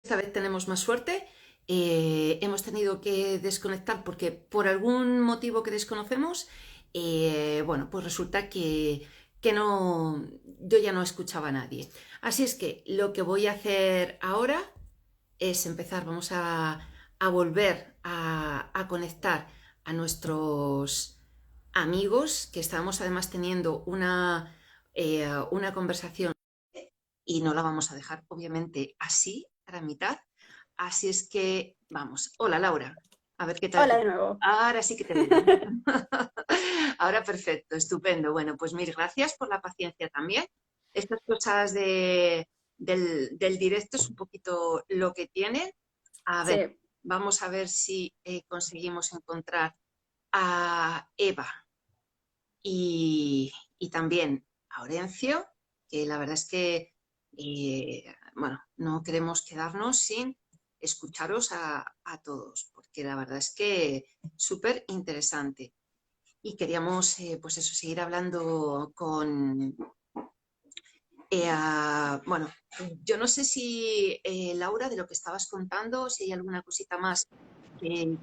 Esta vez tenemos más suerte. Hemos tenido que desconectar porque por algún motivo que desconocemos, bueno, pues resulta que no, yo ya no escuchaba a nadie. Así es que lo que voy a hacer ahora es empezar, vamos a volver a conectar a nuestros amigos, que estábamos además teniendo una conversación y no la vamos a dejar obviamente así, a mitad. Así es que vamos. Hola Laura, a ver qué tal Hola te... de nuevo. Ahora sí que te veo. Ahora perfecto, estupendo. Bueno, pues mil gracias por la paciencia también. Estas cosas del directo es un poquito lo que tiene. A ver, Sí, vamos a ver si conseguimos encontrar a Eva y también a Orencio, que la verdad es que, bueno, no queremos quedarnos sin escucharos a todos, porque la verdad es que súper interesante. Y queríamos, pues eso, seguir hablando con, bueno, yo no sé si, Laura, de lo que estabas contando, si hay alguna cosita más que...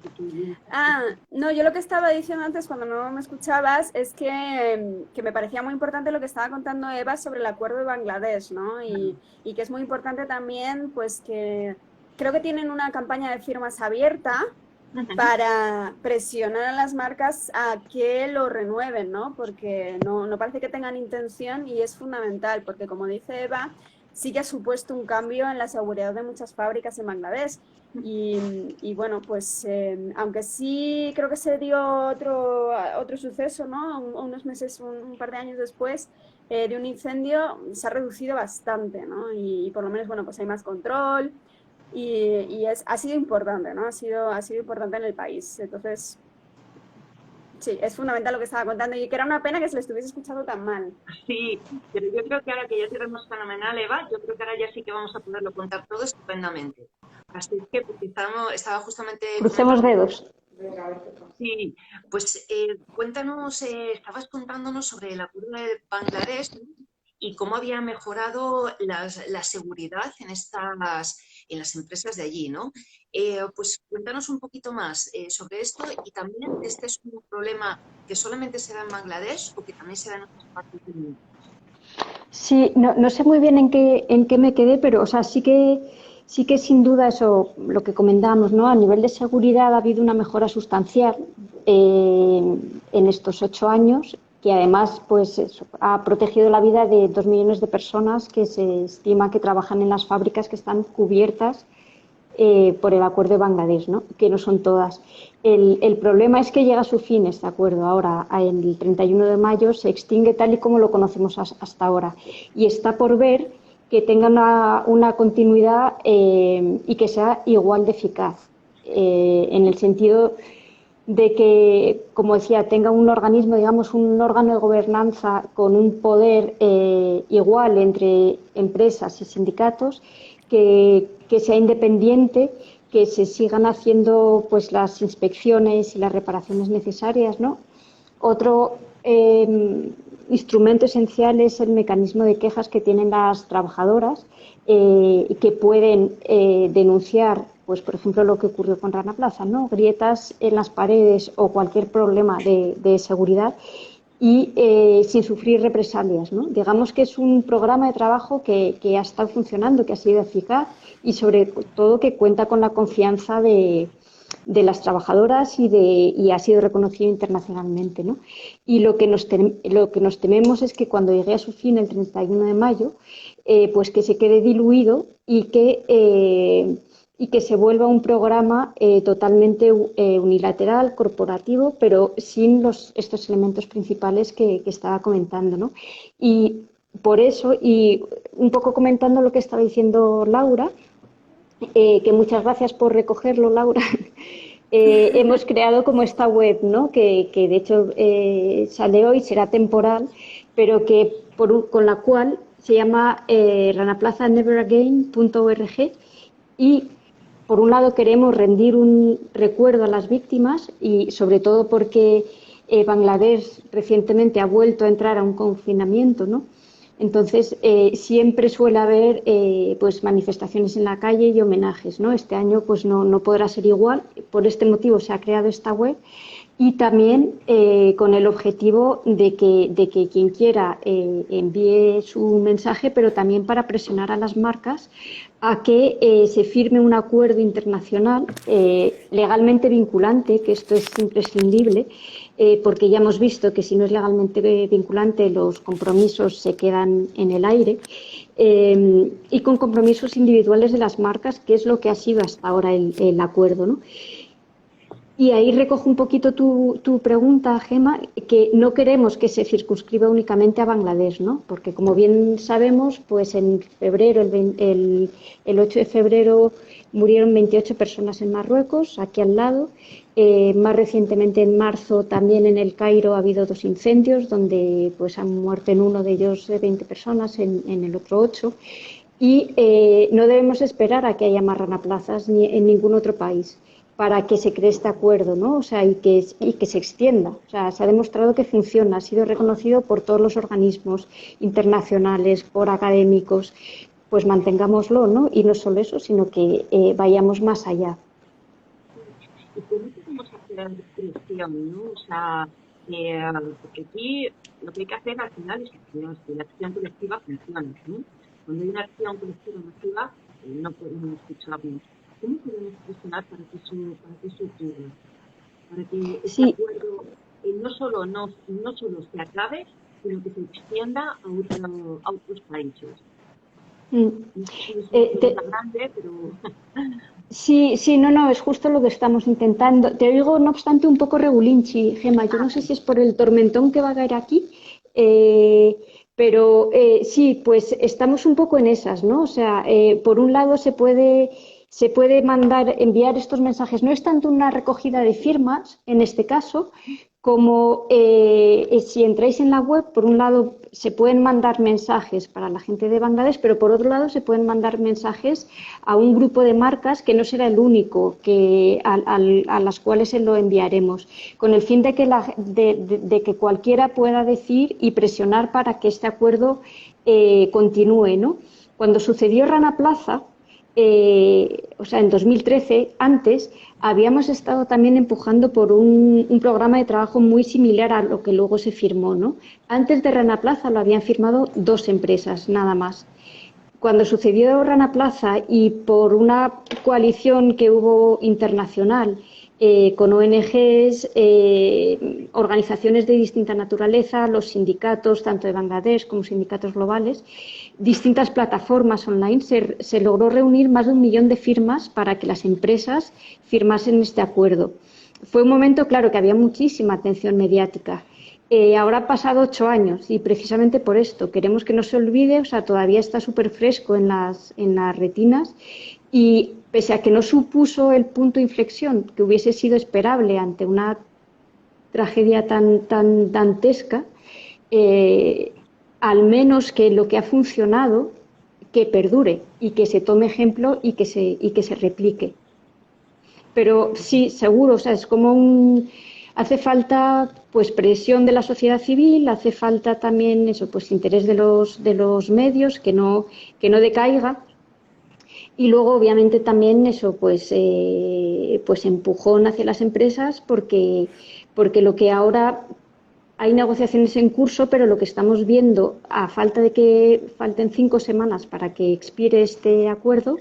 no, yo lo que estaba diciendo antes cuando no me escuchabas es que me parecía muy importante lo que estaba contando Eva sobre el acuerdo de Bangladesh, ¿no? Y que es muy importante también, pues que creo que tienen una campaña de firmas abierta para presionar a las marcas a que lo renueven, ¿no? Porque no parece que tengan intención y es fundamental, porque como dice Eva, sí que ha supuesto un cambio en la seguridad de muchas fábricas en Bangladesh. Y bueno, pues aunque sí creo que se dio otro suceso, ¿no? Unos meses, un par de años después de un incendio, se ha reducido bastante, ¿no? Y por lo menos, bueno, pues hay más control ha sido importante, ¿no? Ha sido importante en el país. Entonces, sí, es fundamental lo que estaba contando y que era una pena que se le estuviese escuchado tan mal. Sí, pero yo creo que ahora que ya tenemos fenomenal, Eva, yo creo que ahora ya sí que vamos a poderlo contar todo estupendamente. Así que, porque estaba justamente Crucemos comentando, dedos. sí, pues cuéntanos, estabas contándonos sobre la curva de Bangladesh, ¿no? Y cómo había mejorado la seguridad en las empresas de allí, ¿no? Pues cuéntanos un poquito más sobre esto y también este es un problema que solamente se da en Bangladesh o que también se da en otras partes del mundo. Sí, no sé muy bien en qué me quedé, pero o sea, sí que sin duda eso, lo que comentábamos, ¿no? A nivel de seguridad ha habido una mejora sustancial en estos 8 años, que además pues eso, ha protegido la vida de 2 millones de personas que se estima que trabajan en las fábricas que están cubiertas por el acuerdo de Bangladesh, ¿no? Que no son todas. El problema es que llega a su fin este acuerdo. Ahora, el 31 de mayo, se extingue tal y como lo conocemos hasta ahora. Y está por ver que tenga una continuidad y que sea igual de eficaz. En el sentido de que, como decía, tenga un organismo, digamos, un órgano de gobernanza con un poder igual entre empresas y sindicatos, que sea independiente, que se sigan haciendo pues las inspecciones y las reparaciones necesarias, ¿no? Otro instrumento esencial es el mecanismo de quejas que tienen las trabajadoras y que pueden denunciar, pues por ejemplo lo que ocurrió con Rana Plaza, ¿no? Grietas en las paredes o cualquier problema de seguridad y sin sufrir represalias, ¿no? Digamos que es un programa de trabajo que ha estado funcionando, que ha sido eficaz y sobre todo que cuenta con la confianza de las trabajadoras y ha sido reconocido internacionalmente, ¿no? Y lo que nos tememos es que cuando llegue a su fin el 31 de mayo, pues que se quede diluido y que se vuelva un programa totalmente unilateral, corporativo, pero sin estos elementos principales que estaba comentando, ¿no? Y por eso, y un poco comentando lo que estaba diciendo Laura, que muchas gracias por recogerlo, Laura. Hemos creado como esta web, ¿no? Que de hecho sale hoy, será temporal, pero que con la cual se llama ranaplazaneveragain.org y por un lado queremos rendir un recuerdo a las víctimas y sobre todo porque Bangladesh recientemente ha vuelto a entrar a un confinamiento, ¿no? Entonces, siempre suele haber pues manifestaciones en la calle y homenajes, ¿no? Este año pues no podrá ser igual, por este motivo se ha creado esta web y también con el objetivo de que quien quiera envíe su mensaje, pero también para presionar a las marcas a que se firme un acuerdo internacional legalmente vinculante, que esto es imprescindible, porque ya hemos visto que si no es legalmente vinculante los compromisos se quedan en el aire, y con compromisos individuales de las marcas, que es lo que ha sido hasta ahora el acuerdo, ¿no? Y ahí recojo un poquito tu pregunta, Gema, que no queremos que se circunscriba únicamente a Bangladesh, ¿no? Porque como bien sabemos, pues en febrero, el 8 de febrero murieron 28 personas en Marruecos, aquí al lado. Más recientemente, en marzo, también en El Cairo ha habido 2 incendios, donde pues han muerto en uno de ellos 20 personas, en el otro 8. Y no debemos esperar a que haya más ranaplazas ni en ningún otro país para que se cree este acuerdo, ¿no? O sea, y que se extienda. O sea, se ha demostrado que funciona, ha sido reconocido por todos los organismos internacionales, por académicos. Pues mantengámoslo, ¿no? Y no solo eso, sino que vayamos más allá. ¿Y cómo podemos hacer la descripción, no? O sea, porque aquí lo que hay que hacer al final es que la acción colectiva funcione, ¿no? Cuando hay una acción colectiva masiva, no podemos escucharnos. ¿Cómo podemos presionar para que eso ocurra? Para que este acuerdo no solo se acabe, sino que se extienda a otros países. No es grande, pero... Sí, no, es justo lo que estamos intentando. Te digo, no obstante, un poco regulinchi, Gema. Yo no sé si es por el tormentón que va a caer aquí, pero sí, pues estamos un poco en esas, ¿no? O sea, por un lado se puede enviar estos mensajes. No es tanto una recogida de firmas, en este caso, como si entráis en la web, por un lado se pueden mandar mensajes para la gente de Bangladesh, pero por otro lado se pueden mandar mensajes a un grupo de marcas que no será el único a las cuales se lo enviaremos, con el fin de que cualquiera pueda decir y presionar para que este acuerdo continúe, ¿no? Cuando sucedió Rana Plaza, o sea, en 2013, antes, habíamos estado también empujando por un programa de trabajo muy similar a lo que luego se firmó, ¿no? Antes de Rana Plaza lo habían firmado 2 empresas, nada más. Cuando sucedió Rana Plaza y por una coalición que hubo internacional con ONGs, organizaciones de distinta naturaleza, los sindicatos, tanto de Bangladesh como sindicatos globales, distintas plataformas online, se logró reunir más de 1 millón de firmas para que las empresas firmasen este acuerdo. Fue un momento, claro, que había muchísima atención mediática. Ahora han pasado 8 años y precisamente por esto queremos que no se olvide, o sea, todavía está súper fresco en las retinas y pese a que no supuso el punto de inflexión que hubiese sido esperable ante una tragedia tan dantesca, al menos que lo que ha funcionado, que perdure y que se tome ejemplo y que se replique. Pero sí, seguro, o sea, es como hace falta pues presión de la sociedad civil, hace falta también eso, pues interés de los medios, que no decaiga. Y luego, obviamente, también eso, pues empujón hacia las empresas, porque lo que ahora hay negociaciones en curso, pero lo que estamos viendo, a falta de que falten 5 semanas para que expire este acuerdo,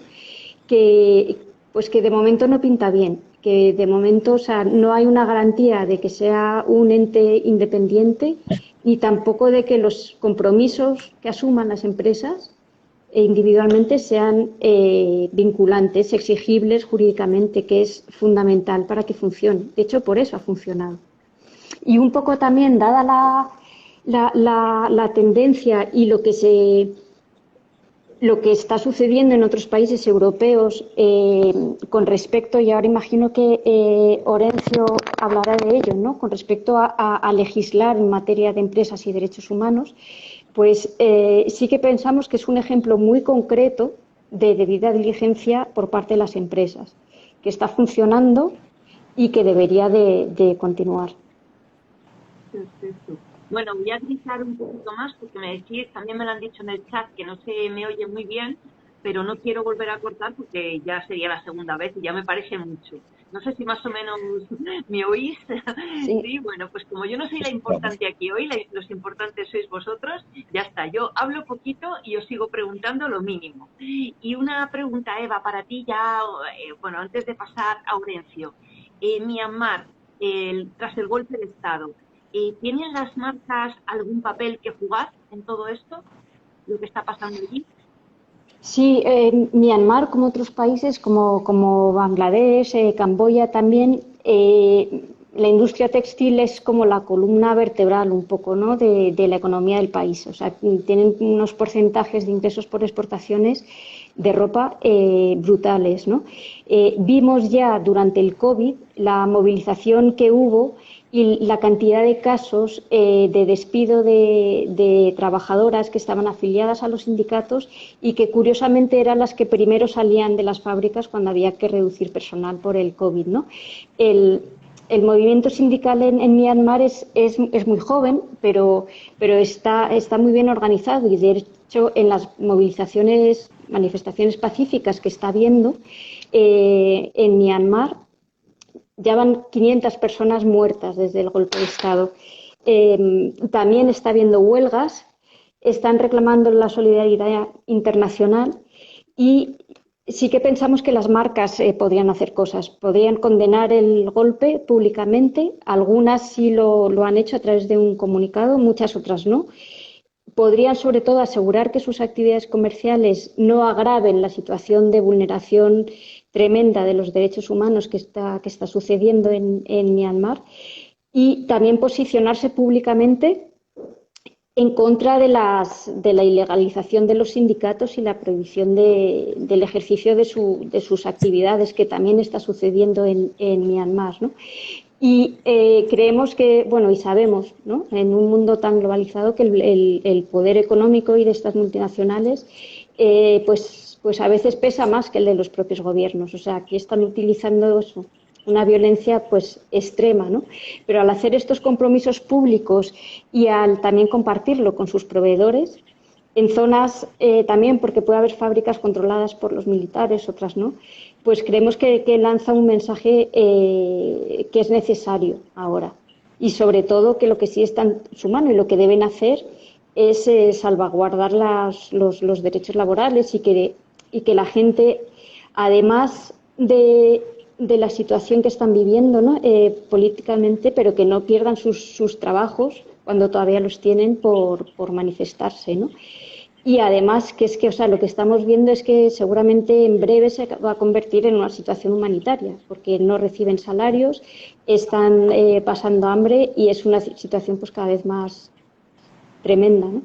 que de momento no pinta bien, que de momento, o sea, no hay una garantía de que sea un ente independiente, ni tampoco de que los compromisos que asuman las empresas individualmente sean vinculantes, exigibles jurídicamente, que es fundamental para que funcione. De hecho, por eso ha funcionado. Y un poco también, dada la tendencia y lo que está sucediendo en otros países europeos con respecto, y ahora imagino que Orencio hablará de ello, ¿no? Con respecto a legislar en materia de empresas y derechos humanos, pues sí que pensamos que es un ejemplo muy concreto de debida diligencia por parte de las empresas, que está funcionando y que debería de continuar. Perfecto. Bueno, voy a gritar un poquito más porque me decís, también me lo han dicho en el chat, que no se me oye muy bien, pero no quiero volver a cortar porque ya sería la segunda vez y ya me parece mucho. No sé si más o menos me oís. Sí. Sí, bueno, pues como yo no soy la Vamos. importante aquí hoy, los importantes sois vosotros, ya está. Yo hablo poquito y os sigo preguntando lo mínimo. Y una pregunta, Eva, para ti ya, bueno, antes de pasar a Aurencio. Myanmar, tras el golpe de Estado, ¿tienen las marcas algún papel que jugar en todo esto? ¿Lo que está pasando allí? Sí, Myanmar, como otros países, como Bangladesh, Camboya también, la industria textil es como la columna vertebral un poco, ¿no? de la economía del país. O sea, tienen unos porcentajes de ingresos por exportaciones de ropa brutales, ¿no? Vimos ya durante el COVID la movilización que hubo y la cantidad de casos de despido de trabajadoras que estaban afiliadas a los sindicatos y que curiosamente eran las que primero salían de las fábricas cuando había que reducir personal por el COVID, ¿no? El, el movimiento sindical en Myanmar es muy joven, pero está muy bien organizado y de hecho en las movilizaciones, manifestaciones pacíficas que está habiendo en Myanmar ya van 500 personas muertas desde el golpe de Estado. También está habiendo huelgas, están reclamando la solidaridad internacional y sí que pensamos que las marcas podrían hacer cosas, podrían condenar el golpe públicamente, algunas sí lo han hecho a través de un comunicado, muchas otras no. Podrían sobre todo asegurar que sus actividades comerciales no agraven la situación de vulneración tremenda de los derechos humanos que está sucediendo en Myanmar y también posicionarse públicamente en contra de la ilegalización de los sindicatos y la prohibición del ejercicio de sus actividades, que también está sucediendo en Myanmar, ¿no? Y creemos que, bueno, y sabemos, ¿no? En un mundo tan globalizado que el poder económico y de estas multinacionales, pues a veces pesa más que el de los propios gobiernos. O sea, aquí están utilizando eso, una violencia pues extrema, ¿no? Pero al hacer estos compromisos públicos y al también compartirlo con sus proveedores, en zonas también, porque puede haber fábricas controladas por los militares, otras no, pues creemos que lanza un mensaje que es necesario ahora. Y sobre todo que lo que sí está en su mano y lo que deben hacer es salvaguardar los derechos laborales y que la gente, además de la situación que están viviendo, ¿no? Políticamente, pero que no pierdan sus trabajos cuando todavía los tienen por manifestarse, ¿no? Y además que es que, o sea, lo que estamos viendo es que seguramente en breve se va a convertir en una situación humanitaria, porque no reciben salarios, están pasando hambre y es una situación pues cada vez más tremenda, ¿no?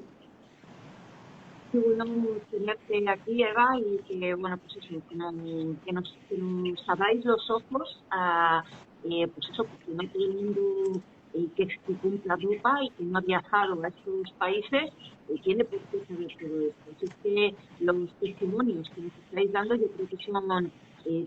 Qué bueno tenerte aquí, Eva, y que, bueno, pues eso, que nos abráis los ojos a, pues eso, porque no todo el mundo que cumpla ropa y que no ha viajado a estos países tiene por qué saber todo esto. Así que los testimonios que nos estáis dando yo creo que son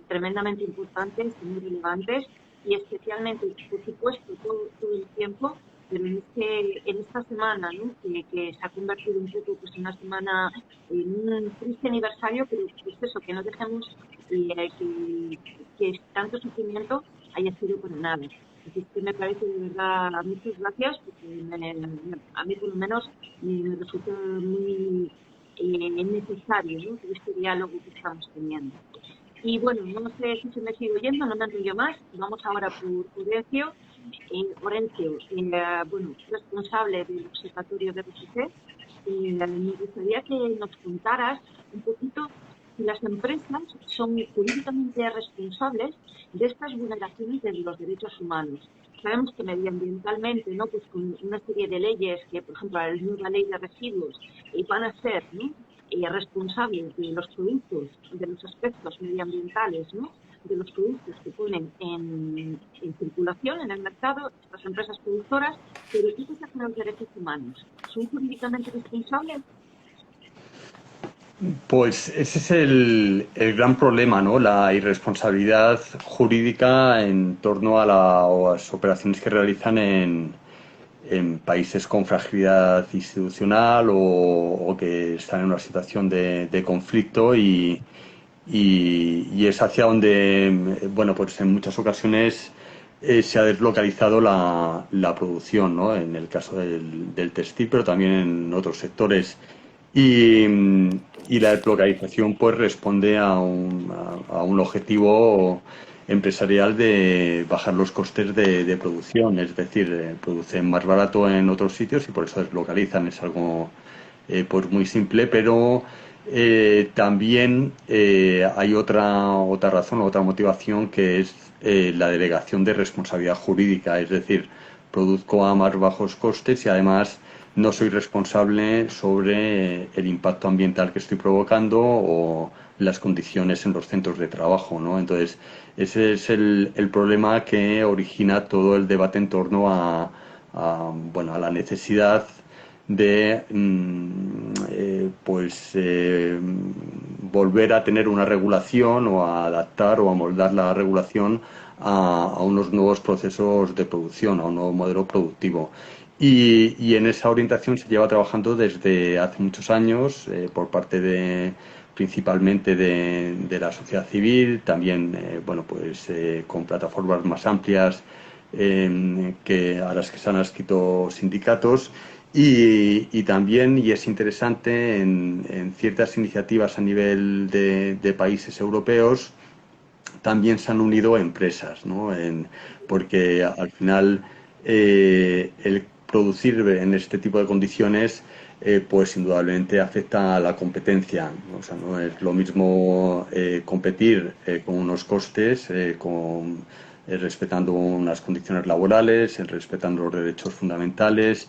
tremendamente importantes y muy relevantes y especialmente, por supuesto, todo el tiempo pero en esta semana, ¿no? que se ha convertido un poco pues, en una semana, en un triste aniversario, pero pues eso, que no dejemos que tanto sufrimiento haya sido por nada. Así que me parece de verdad, muchas gracias, porque a mí por lo menos me resulta muy necesario, ¿no? Todo este diálogo que estamos teniendo. Y bueno, no sé si se me sigue oyendo, no me enrollo más. Vamos ahora por Horencio. Horencio, bueno, responsable del Observatorio de RSC. Me gustaría que nos contaras un poquito si las empresas son jurídicamente responsables de estas vulneraciones de los derechos humanos. Sabemos que medioambientalmente, ¿no? Pues con una serie de leyes que, por ejemplo, la nueva ley de residuos van a ser, ¿no? Responsables de los productos, de los aspectos medioambientales, ¿no? De los productos que ponen en circulación en el mercado, estas empresas productoras, pero ¿qué pasa con los derechos humanos? ¿Son jurídicamente responsables? Pues ese es el gran problema, ¿no? La irresponsabilidad jurídica en torno a las operaciones que realizan en países con fragilidad institucional o que están en una situación de conflicto y es hacia donde, bueno, pues en muchas ocasiones se ha deslocalizado la producción, ¿no? En el caso del textil, pero también en otros sectores. Y, y la deslocalización pues responde a un objetivo empresarial de bajar los costes de producción, es decir, producen más barato en otros sitios y por eso deslocalizan. Es algo pues muy simple, pero también hay otra razón, otra motivación que es la delegación de responsabilidad jurídica, es decir, produzco a más bajos costes y además no soy responsable sobre el impacto ambiental que estoy provocando o las condiciones en los centros de trabajo, ¿no? Entonces, ese es el problema que origina todo el debate en torno bueno, a la necesidad de volver a tener una regulación o a adaptar o a moldar la regulación a unos nuevos procesos de producción, a un nuevo modelo productivo. Y en esa orientación se lleva trabajando desde hace muchos años por parte principalmente de la sociedad civil, también con plataformas más amplias a las que se han adscrito sindicatos y también, y es interesante, en ciertas iniciativas a nivel de países europeos también se han unido empresas, ¿no? Porque al final el producir en este tipo de condiciones pues indudablemente afecta a la competencia. O sea, no es lo mismo competir con unos costes, respetando unas condiciones laborales, respetando los derechos fundamentales,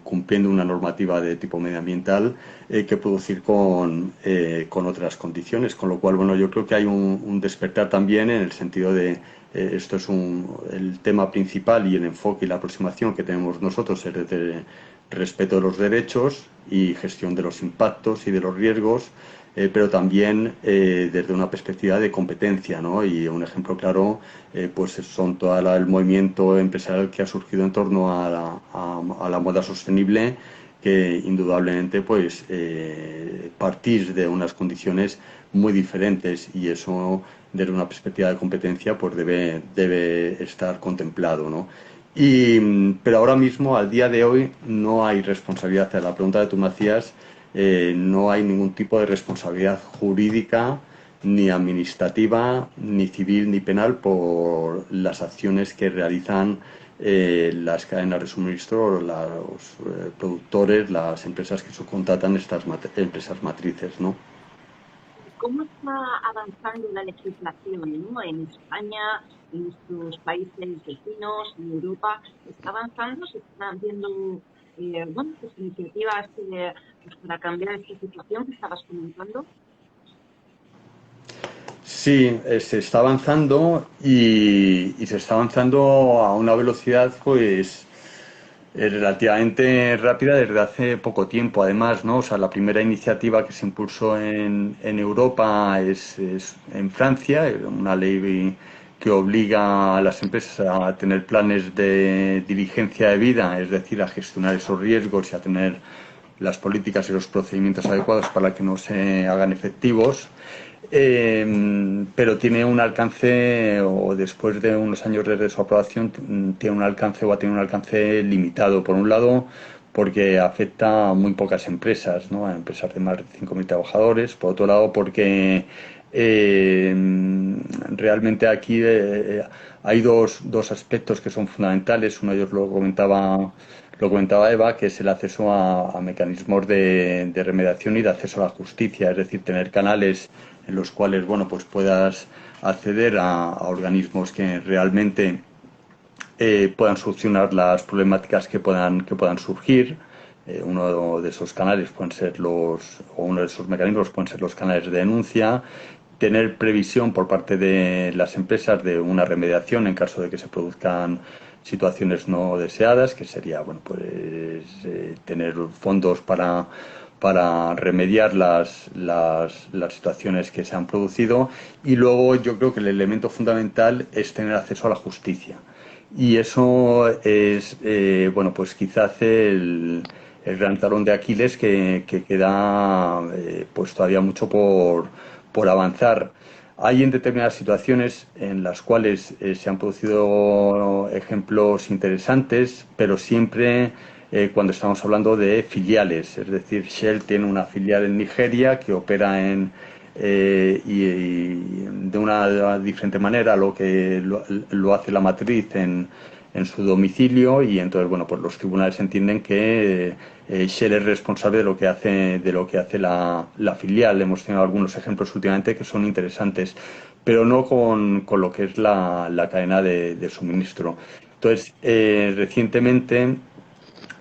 cumpliendo una normativa de tipo medioambiental, que producir con otras condiciones. Con lo cual, bueno, yo creo que hay un despertar también en el sentido de esto es el tema principal y el enfoque y la aproximación que tenemos nosotros es de respeto de los derechos y gestión de los impactos y de los riesgos, pero también desde una perspectiva de competencia, ¿no? Y un ejemplo claro pues son todo el movimiento empresarial que ha surgido en torno a la moda sostenible, que indudablemente pues partís de unas condiciones muy diferentes y eso desde una perspectiva de competencia pues debe estar contemplado, ¿no? Pero ahora mismo, al día de hoy, no hay responsabilidad. A la pregunta que tú me hacías, no hay ningún tipo de responsabilidad jurídica, ni administrativa, ni civil, ni penal por las acciones que realizan las cadenas de suministro, los productores, las empresas que subcontratan estas empresas matrices, ¿no? ¿Cómo está avanzando la legislación, ¿no? En España, en nuestros países vecinos, en Europa? ¿Está avanzando? ¿Se están viendo pues iniciativas pues para cambiar esta situación que estabas comentando? Sí, se está avanzando y se está avanzando a una velocidad pues relativamente rápida desde hace poco tiempo, además, ¿no? O sea, la primera iniciativa que se impulsó en Europa es en Francia, una ley que obliga a las empresas a tener planes de diligencia de vida, es decir, a gestionar esos riesgos y a tener las políticas y los procedimientos adecuados para que no se hagan efectivos. Pero tiene un alcance, o después de unos años desde su aprobación, tiene un alcance o ha tenido un alcance limitado. Por un lado, porque afecta a muy pocas empresas, ¿no? A empresas de más de 5.000 trabajadores. Por otro lado, porque realmente aquí hay dos aspectos que son fundamentales. Uno de ellos lo comentaba Eva, que es el acceso a mecanismos de remediación y de acceso a la justicia, es decir, tener canales en los cuales, bueno, pues puedas acceder a organismos que realmente puedan solucionar las problemáticas que puedan surgir. Uno de esos canales pueden ser uno de esos mecanismos pueden ser los canales de denuncia, tener previsión por parte de las empresas de una remediación en caso de que se produzcan situaciones no deseadas, que sería, bueno, pues tener fondos para remediar las situaciones que se han producido. Y luego yo creo que el elemento fundamental es tener acceso a la justicia. Y eso es, bueno, pues quizás el gran talón de Aquiles que queda pues todavía mucho por avanzar. Hay en determinadas situaciones en las cuales se han producido ejemplos interesantes, pero siempre cuando estamos hablando de filiales. Es decir, Shell tiene una filial en Nigeria que opera y de una diferente manera a lo que lo hace la matriz en su domicilio, y entonces bueno, pues los tribunales entienden que Shell es responsable de lo que hace la filial. Hemos tenido algunos ejemplos últimamente que son interesantes, pero no con lo que es la cadena de suministro. Entonces, recientemente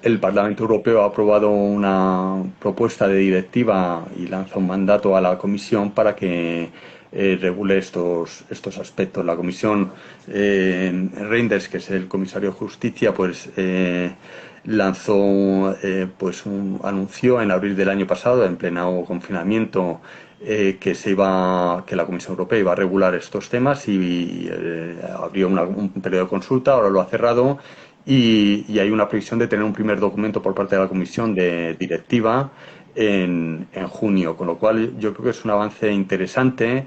el Parlamento Europeo ha aprobado una propuesta de directiva y lanza un mandato a la Comisión para que regule estos aspectos. La Comisión Reinders, que es el comisario de Justicia, pues lanzó, anunció en abril del año pasado, en pleno confinamiento, que la Comisión Europea iba a regular estos temas y abrió un periodo de consulta. Ahora lo ha cerrado. Y hay una previsión de tener un primer documento por parte de la Comisión de directiva en junio, con lo cual yo creo que es un avance interesante.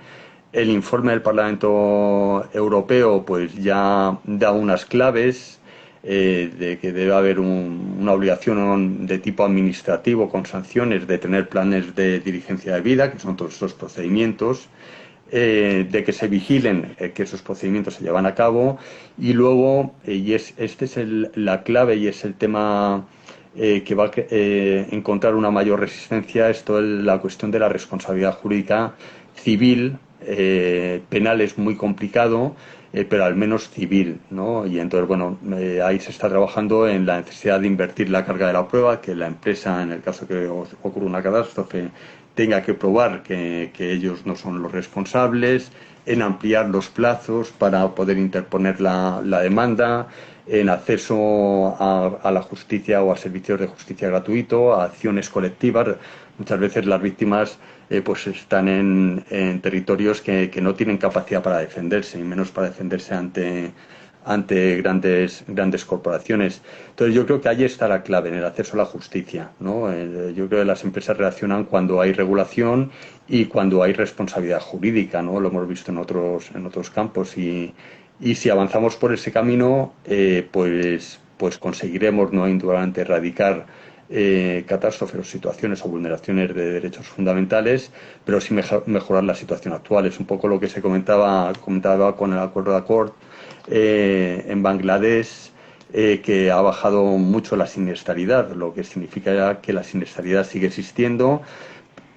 El informe del Parlamento Europeo pues ya da unas claves de que debe haber una obligación de tipo administrativo con sanciones de tener planes de diligencia de vida, que son todos esos procedimientos, de que se vigilen que esos procedimientos se llevan a cabo, y luego, este es la clave y es el tema que va a encontrar una mayor resistencia, esto es la cuestión de la responsabilidad jurídica civil. Penal es muy complicado, pero al menos civil, ¿no? Y entonces, bueno, ahí se está trabajando en la necesidad de invertir la carga de la prueba, que la empresa, en el caso que ocurra una catástrofe, tenga que probar que ellos no son los responsables, en ampliar los plazos para poder interponer la demanda, en acceso a la justicia o a servicios de justicia gratuito, a acciones colectivas. Muchas veces las víctimas pues están en territorios que no tienen capacidad para defenderse, y menos para defenderse ante grandes corporaciones. Entonces yo creo que ahí está la clave, en el acceso a la justicia, ¿no? Yo creo que las empresas reaccionan cuando hay regulación y cuando hay responsabilidad jurídica, ¿no? Lo hemos visto en otros campos, y si avanzamos por ese camino, pues conseguiremos, no indudablemente, erradicar catástrofes o situaciones o vulneraciones de derechos fundamentales, pero sí mejorar la situación actual. Es un poco lo que se comentaba con el acuerdo de Accord en Bangladesh, que ha bajado mucho la siniestralidad, lo que significa que la siniestralidad sigue existiendo,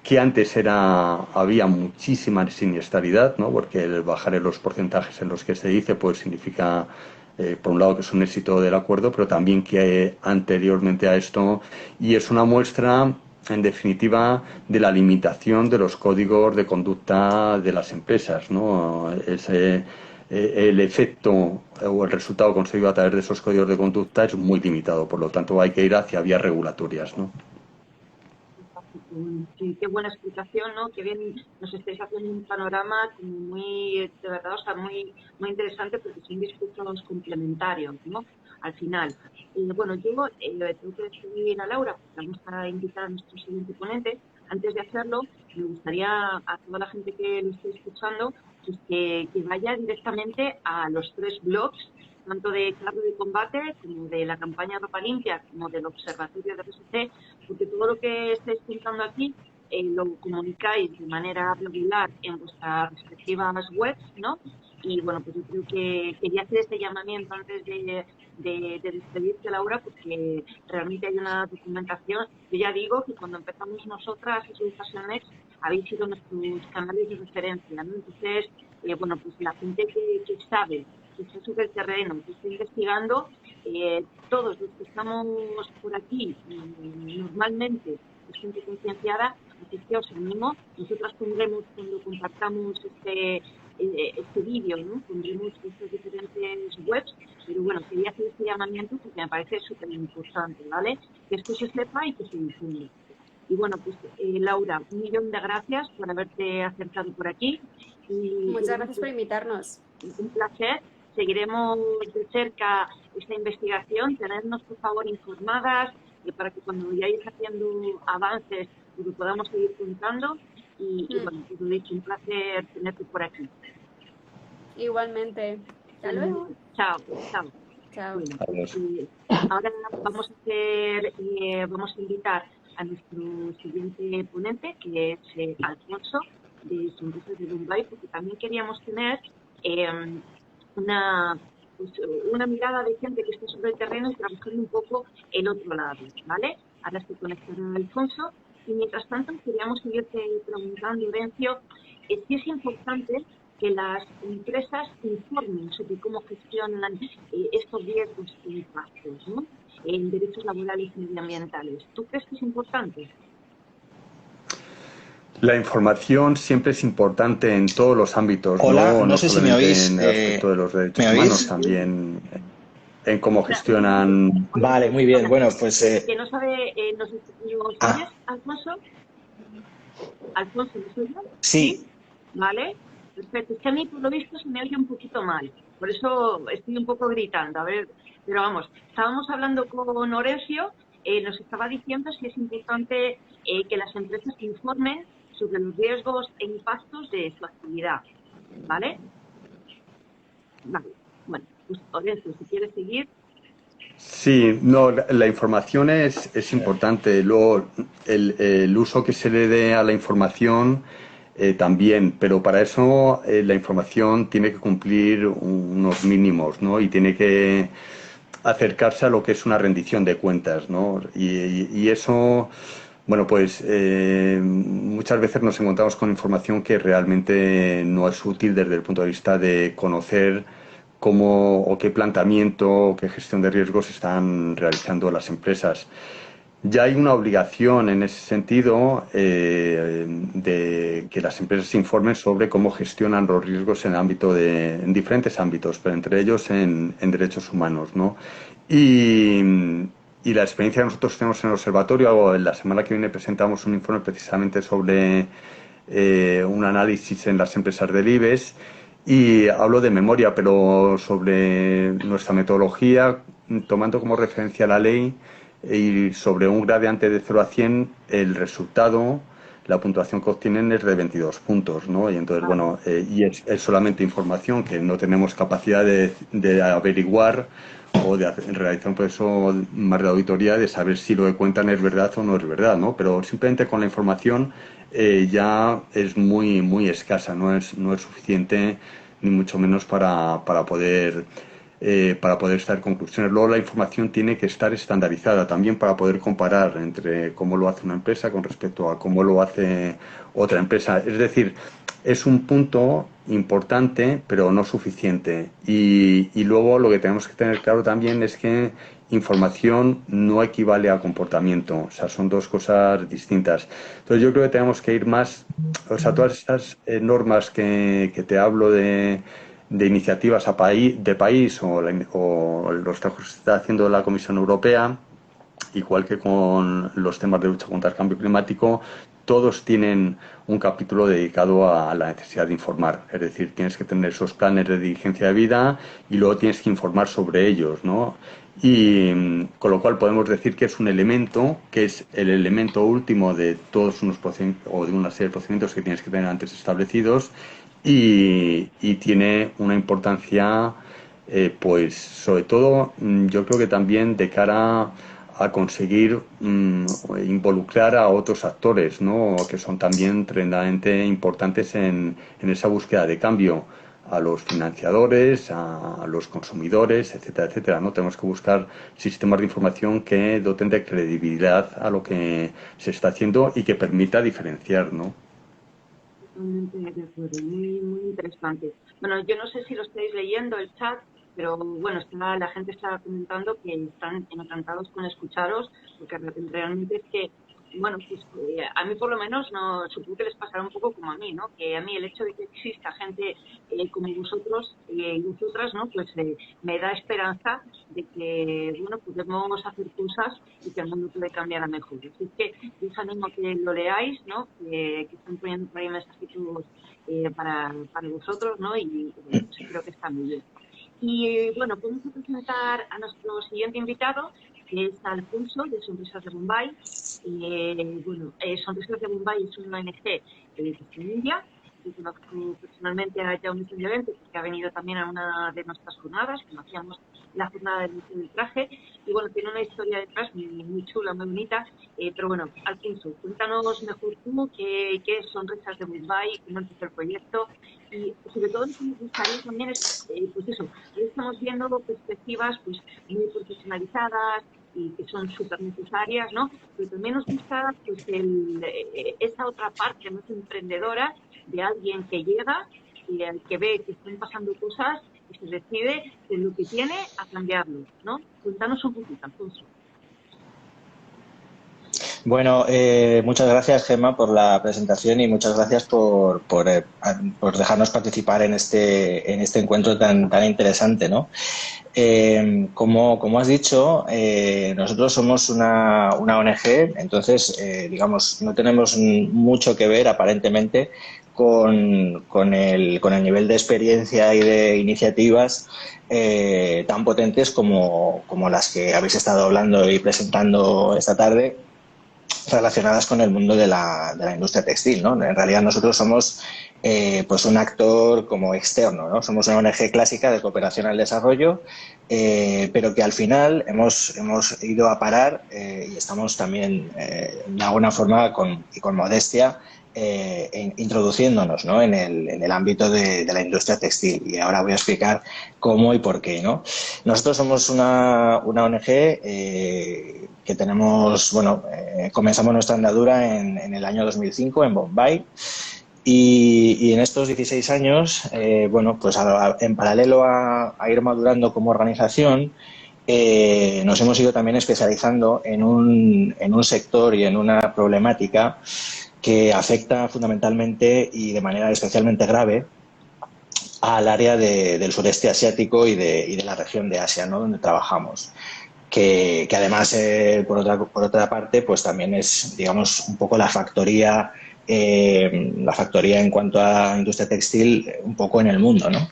que antes había muchísima siniestralidad, ¿no? Porque el bajar en los porcentajes en los que se dice pues significa, por un lado, que es un éxito del acuerdo, pero también que anteriormente a esto, y es una muestra, en definitiva, de la limitación de los códigos de conducta de las empresas, ¿no? El efecto o el resultado conseguido a través de esos códigos de conducta es muy limitado, por lo tanto hay que ir hacia vías regulatorias, ¿no? Sí, qué buena explicación, ¿no? Qué bien nos estáis haciendo un panorama como muy, de verdad, o sea, muy interesante, porque son discursos complementarios, ¿no? Al final. Bueno, yo tengo que despedir a Laura, porque vamos a invitar a nuestro siguiente ponente. Antes de hacerlo, me gustaría a toda la gente que lo esté escuchando pues que vaya directamente a los 3 blogs, tanto de Carro de Combate, como de la campaña Ropa Limpia, como del Observatorio de RSC, porque todo lo que estáis contando aquí lo comunicáis de manera regular en vuestras respectivas webs, ¿no? Y bueno, pues yo creo que quería hacer este llamamiento antes de despedirte, Laura, porque realmente hay una documentación. Yo ya digo que cuando empezamos nosotras, Education Next, habéis sido nuestros canales de referencia, ¿no? Entonces, bueno, pues la gente que sabe, que se sube el terreno, que está investigando, todos los que estamos por aquí, normalmente es gente concienciada, así que os animo. Nosotras pondremos, cuando compartamos este vídeo, ¿no? Pondremos estas diferentes webs, pero bueno, quería hacer este llamamiento porque me parece súper importante, ¿vale? Que esto se sepa y que se difunda. Y bueno, pues Laura, 1.000.000 de gracias por haberte acercado por aquí. Muchas gracias por invitarnos. Un placer. seguiremos de cerca esta investigación, tenernos por favor informadas para que cuando vayáis haciendo avances pues, lo podamos seguir contando y bueno, pues lo dicho, un placer tenerte por aquí. Igualmente. Hasta luego. Chao, chao. Chao. Bueno, ahora vamos a invitar a nuestro siguiente ponente, que es Alfonso, de Sonrisas de Bombay, porque también queríamos tener una mirada de gente que esté sobre el terreno y trabajar un poco el otro lado, ¿vale? Ahora se conectará Alfonso y mientras tanto queríamos seguirte preguntando, Vencio, si es importante que las empresas informen sobre cómo gestionan estos riesgos e impactos, ¿no? En derechos laborales y medioambientales. ¿Tú crees que es importante? La información siempre es importante en todos los ámbitos. Hola, no sé si me oís. En el aspecto de los derechos humanos, también en cómo gestionan. Vale, muy bien. Bueno, pues. Que no sabe, ¿nos oyes, Alfonso? ¿Alfonso, nos oyes? Sí. ¿Vale? Perfecto. Es que a mí, por lo visto, se me oye un poquito mal. Por eso estoy un poco gritando. A ver, pero vamos, estábamos hablando con Horencio, nos estaba diciendo si es importante que las empresas informen sobre los riesgos e impactos de su actividad. ¿Vale? Vale. Bueno, pues Horencio, si quieres seguir. Sí, no, la información es importante. Luego, el uso que se le dé a la información también, pero para eso la información tiene que cumplir unos mínimos, ¿no? Y tiene que acercarse a lo que es una rendición de cuentas, ¿no? Y eso, bueno, pues muchas veces nos encontramos con información que realmente no es útil desde el punto de vista de conocer cómo o qué planteamiento o qué gestión de riesgos están realizando las empresas. Ya hay una obligación en ese sentido de que las empresas informen sobre cómo gestionan los riesgos en diferentes ámbitos, pero entre ellos en derechos humanos, ¿no? Y la experiencia que nosotros tenemos en el observatorio, la semana que viene presentamos un informe precisamente sobre un análisis en las empresas del IBEX. Y hablo de memoria, pero sobre nuestra metodología, tomando como referencia la ley y sobre un gradiente de 0 a 100, el resultado, la puntuación que obtienen es de 22 puntos, ¿no? Y entonces, bueno, y es solamente información que no tenemos capacidad de averiguar o de realizar un proceso más de auditoría de saber si lo que cuentan es verdad o no es verdad, ¿no? Pero simplemente con la información ya es muy, muy escasa, no es suficiente ni mucho menos para poder extraer conclusiones. Luego la información tiene que estar estandarizada también para poder comparar entre cómo lo hace una empresa con respecto a cómo lo hace otra empresa. Es decir, es un punto importante, pero no suficiente. Y luego lo que tenemos que tener claro también es que información no equivale a comportamiento. O sea, son dos cosas distintas. Entonces yo creo que tenemos que ir más, o sea, todas esas normas que te hablo de iniciativas de país o los trabajos que se está haciendo la Comisión Europea, igual que con los temas de lucha contra el cambio climático, todos tienen un capítulo dedicado a la necesidad de informar. Es decir, tienes que tener esos planes de diligencia de vida y luego tienes que informar sobre ellos, ¿no? Y con lo cual podemos decir que es un elemento, que es el elemento último de todos unos procedimientos o de una serie de procedimientos que tienes que tener antes establecidos y tiene una importancia, pues sobre todo yo creo que también de cara a conseguir involucrar a otros actores, ¿no? Que son también tremendamente importantes en esa búsqueda de cambio, a los financiadores, a los consumidores, etcétera, etcétera, ¿no? Tenemos que buscar sistemas de información que doten de credibilidad a lo que se está haciendo y que permita diferenciar, ¿no? Totalmente de acuerdo, muy, muy interesante. Bueno, yo no sé si lo estáis leyendo el chat, pero bueno, la gente está comentando que están encantados con escucharos, porque realmente es que, bueno, pues a mí por lo menos no supongo que les pasará un poco como a mí, ¿no? Que a mí el hecho de que exista gente como vosotros y vosotras, ¿no? Pues me da esperanza de que, bueno, podemos hacer cosas y que el mundo puede cambiar a mejor. Así que os animo a que lo leáis, ¿no? Que están poniendo por ahí mensajitos para vosotros, ¿no? Y pues, creo que está muy bien. Y bueno, vamos a presentar a nuestro siguiente invitado, que es Alfonso, de Sonrisas de Bombay. Sonrisas de Bombay es una ONG que está en India. Yo conozco personalmente a Jaume Sant Llorente, porque ha venido también a una de nuestras jornadas, cuando hacíamos la jornada del Museo del Traje. Y bueno, tiene una historia detrás muy chula, muy bonita. Pero bueno, Alfonso, cuéntanos mejor tú qué es Sonrisas de Bombay, cómo empezó el proyecto. Y sobre todo lo que nos gustaría también es, pues eso, hoy estamos viendo perspectivas pues muy profesionalizadas y que son súper necesarias, ¿no? Pero también nos gusta pues esa otra parte más emprendedora de alguien que llega y el que ve que están pasando cosas y se decide de lo que tiene a cambiarlo, ¿no? Cuéntanos un poquito, Alfonso. Bueno, muchas gracias, Gemma, por la presentación y muchas gracias por dejarnos participar en este encuentro tan interesante, ¿no? Como has dicho, nosotros somos una ONG, entonces, digamos, no tenemos mucho que ver, aparentemente, con el nivel de experiencia y de iniciativas tan potentes como las que habéis estado hablando y presentando esta tarde, relacionadas con el mundo de la industria textil, ¿no? En realidad nosotros somos pues un actor como externo, ¿no? Somos una ONG clásica de cooperación al desarrollo, pero que al final hemos ido a parar y estamos también de alguna forma y con modestia introduciéndonos, ¿no? en el ámbito de la industria textil, y ahora voy a explicar cómo y por qué, ¿no? Nosotros somos una ONG que tenemos, comenzamos nuestra andadura en el año 2005 en Bombay, y en estos 16 años, pues en paralelo a ir madurando como organización, nos hemos ido también especializando en un sector y en una problemática que afecta fundamentalmente y de manera especialmente grave al área del sureste asiático y de la región de Asia, ¿no? Donde trabajamos. Que además, por otra parte, pues también es, digamos, un poco la factoría en cuanto a industria textil un poco en el mundo, ¿no?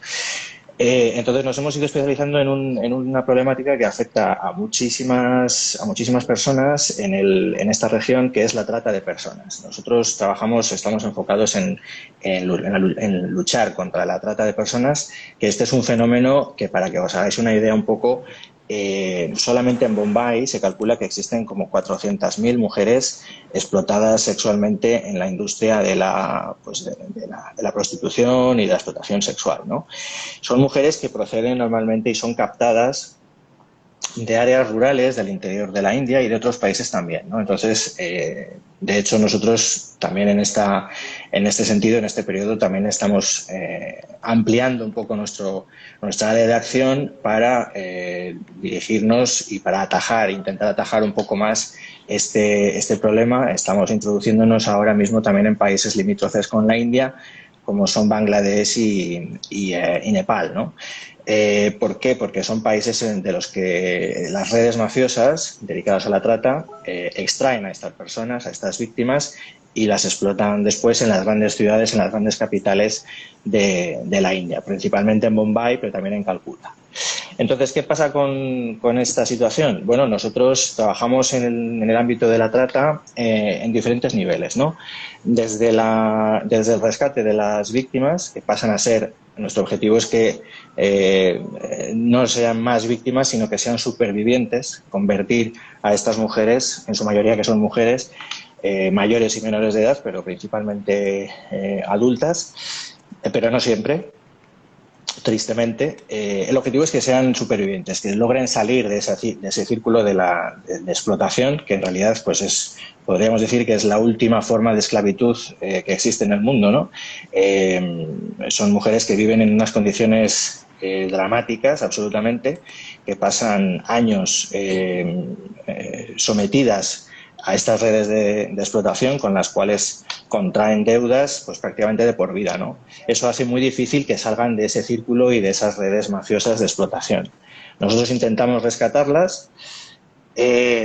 Entonces nos hemos ido especializando en una problemática que afecta a muchísimas personas en esta región, que es la trata de personas. Nosotros estamos enfocados en luchar contra la trata de personas, que este es un fenómeno que, para que os hagáis una idea un poco, solamente en Bombay se calcula que existen como 400.000 mujeres explotadas sexualmente en la industria de la prostitución y de la explotación sexual, ¿no? Son mujeres que proceden normalmente y son captadas de áreas rurales del interior de la India y de otros países también, ¿no? Entonces, de hecho, nosotros también en este sentido, en este periodo, también estamos ampliando un poco nuestra área de acción para dirigirnos y para intentar atajar un poco más este problema. Estamos introduciéndonos ahora mismo también en países limítrofes con la India, como son Bangladesh y Nepal, ¿no? ¿Por qué? Porque son países de los que las redes mafiosas dedicadas a la trata extraen a estas personas, a estas víctimas, y las explotan después en las grandes ciudades, en las grandes capitales de la India, principalmente en Bombay, pero también en Calcuta. Entonces, ¿qué pasa con esta situación? Bueno, nosotros trabajamos en el ámbito de la trata en diferentes niveles, ¿no? Desde el rescate de las víctimas, que pasan a ser, nuestro objetivo es que no sean más víctimas, sino que sean supervivientes, convertir a estas mujeres, en su mayoría que son mujeres, mayores y menores de edad, pero principalmente adultas, pero no siempre. Tristemente, el objetivo es que sean supervivientes, que logren salir de ese círculo de explotación, que en realidad pues podríamos decir que es la última forma de esclavitud que existe en el mundo, ¿no? Son mujeres que viven en unas condiciones dramáticas, absolutamente, que pasan años sometidas a estas redes de explotación, con las cuales contraen deudas pues prácticamente de por vida, ¿no? Eso hace muy difícil que salgan de ese círculo y de esas redes mafiosas de explotación. Nosotros intentamos rescatarlas.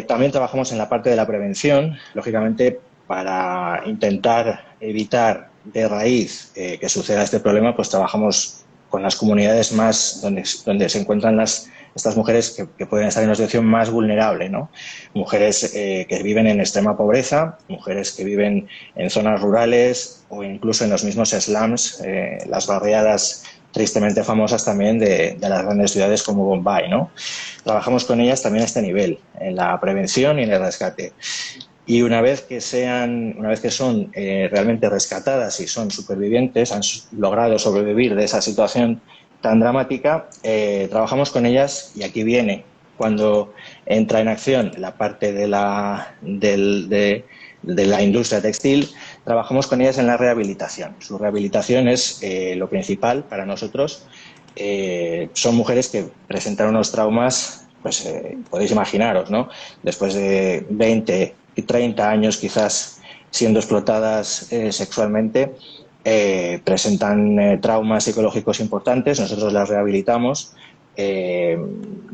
También trabajamos en la parte de la prevención, lógicamente, para intentar evitar de raíz que suceda este problema, pues trabajamos con las comunidades más donde se encuentran estas mujeres que pueden estar en una situación más vulnerable, ¿no? Mujeres que viven en extrema pobreza, mujeres que viven en zonas rurales o incluso en los mismos slums, las barriadas tristemente famosas también de las grandes ciudades como Bombay, ¿no? Trabajamos con ellas también a este nivel, en la prevención y en el rescate. Y una vez que son realmente rescatadas y son supervivientes, han logrado sobrevivir de esa situación tan dramática, trabajamos con ellas y aquí viene cuando entra en acción la parte de la industria textil. Trabajamos con ellas en la rehabilitación. Su rehabilitación es lo principal para nosotros. Son mujeres que presentan unos traumas, pues podéis imaginaros, ¿no? Después de 20 y 30 años quizás siendo explotadas sexualmente, presentan traumas psicológicos importantes. Nosotros las rehabilitamos, le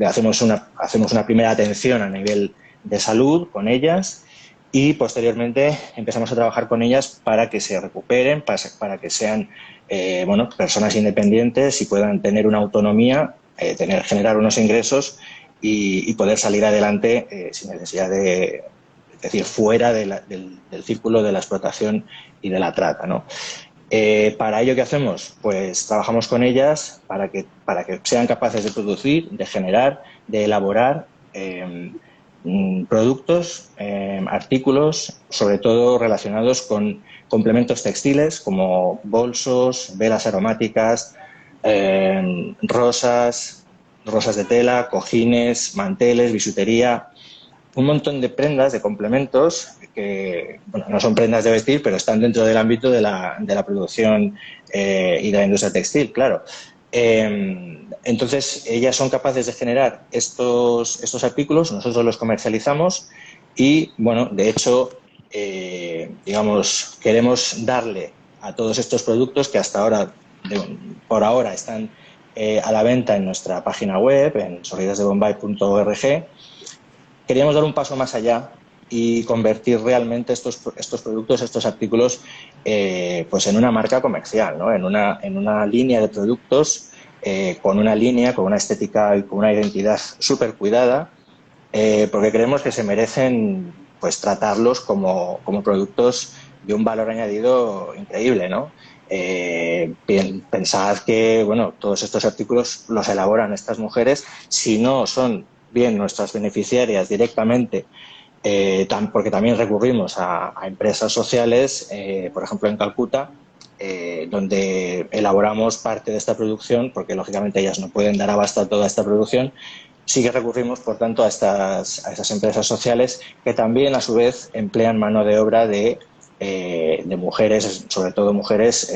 hacemos una primera atención a nivel de salud con ellas y posteriormente empezamos a trabajar con ellas para que se recuperen, para que sean personas independientes y puedan tener una autonomía, generar unos ingresos y poder salir adelante sin necesidad es decir, fuera del círculo de la explotación y de la trata, ¿no? Para ello, ¿qué hacemos? Pues trabajamos con ellas para que sean capaces de producir, de generar, de elaborar productos, artículos, sobre todo relacionados con complementos textiles como bolsos, velas aromáticas, rosas de tela, cojines, manteles, bisutería, un montón de prendas, de complementos que no son prendas de vestir, pero están dentro del ámbito de la producción y de la industria textil, claro. Entonces, ellas son capaces de generar estos artículos, nosotros los comercializamos y, bueno, de hecho, queremos darle a todos estos productos que hasta ahora, por ahora, están a la venta en nuestra página web, en solidaridadbombay.org. Queríamos dar un paso más allá y convertir realmente estos productos, estos artículos, pues en una marca comercial, ¿no? En una línea de productos con una estética y con una identidad súper cuidada, porque creemos que se merecen pues tratarlos como productos de un valor añadido increíble, ¿no? Pensad que todos estos artículos los elaboran estas mujeres, si no son bien nuestras beneficiarias directamente, porque también recurrimos a empresas sociales, por ejemplo en Calcuta, donde elaboramos parte de esta producción, porque lógicamente ellas no pueden dar abasto a toda esta producción. Sí que recurrimos, por tanto, a esas empresas sociales que también, a su vez, emplean mano de obra de mujeres, sobre todo mujeres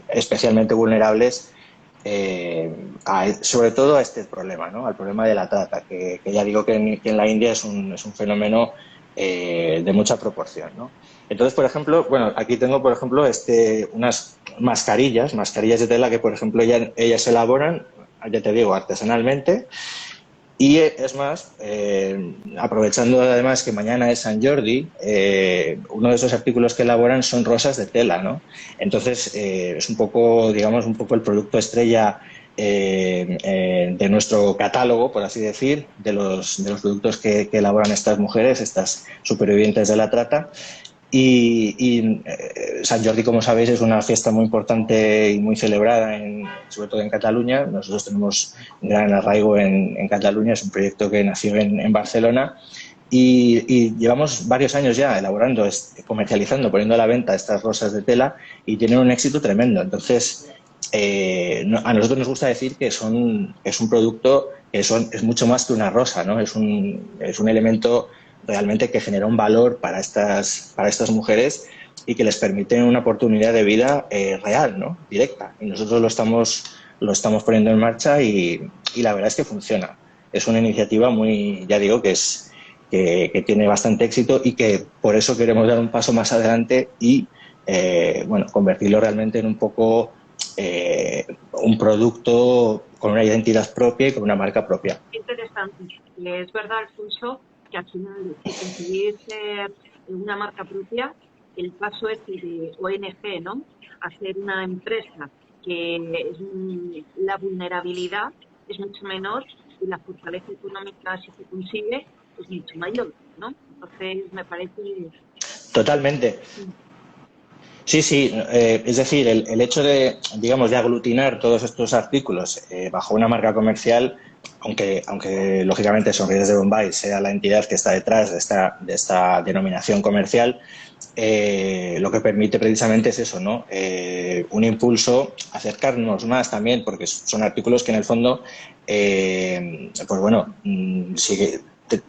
especialmente vulnerables, sobre todo a este problema, ¿no? Al problema de la trata, que ya digo que en la India es un fenómeno de mucha proporción, ¿no? Entonces, por ejemplo, aquí tengo, por ejemplo, unas mascarillas de tela que, por ejemplo, ellas elaboran, ya te digo, artesanalmente. Y es más, aprovechando además que mañana es San Jordi, uno de esos artículos que elaboran son rosas de tela, ¿no? Entonces, es un poco el producto estrella de nuestro catálogo, por así decir, de los productos que elaboran estas mujeres, estas supervivientes de la trata. Y Sant Jordi, como sabéis, es una fiesta muy importante y muy celebrada, sobre todo en Cataluña. Nosotros tenemos un gran arraigo en Cataluña, es un proyecto que nació en Barcelona y llevamos varios años ya elaborando, comercializando, poniendo a la venta estas rosas de tela y tienen un éxito tremendo. Entonces, a nosotros nos gusta decir que es un producto que es mucho más que una rosa, ¿no? Es un elemento realmente que genera un valor para estas mujeres y que les permite una oportunidad de vida real, ¿no? Directa. Y nosotros lo estamos poniendo en marcha y la verdad es que funciona. Es una iniciativa ya digo, que tiene bastante éxito y que por eso queremos dar un paso más adelante y convertirlo realmente en un poco un producto con una identidad propia y con una marca propia. Interesante. Es verdad, Alfonso, que al final, si conseguís ser una marca propia, el paso de ONG, ¿no?, a ser una empresa la vulnerabilidad es mucho menor y la fortaleza económica, si se consigue, es mucho mayor, ¿no? Entonces, me parece... Totalmente. Sí, sí, es decir, el hecho de, digamos, de aglutinar todos estos artículos bajo una marca comercial, aunque lógicamente Sonrisas de Bombay sea la entidad que está detrás de esta denominación comercial, lo que permite precisamente es eso, ¿no? Un impulso, acercarnos más también, porque son artículos que en el fondo, pues bueno,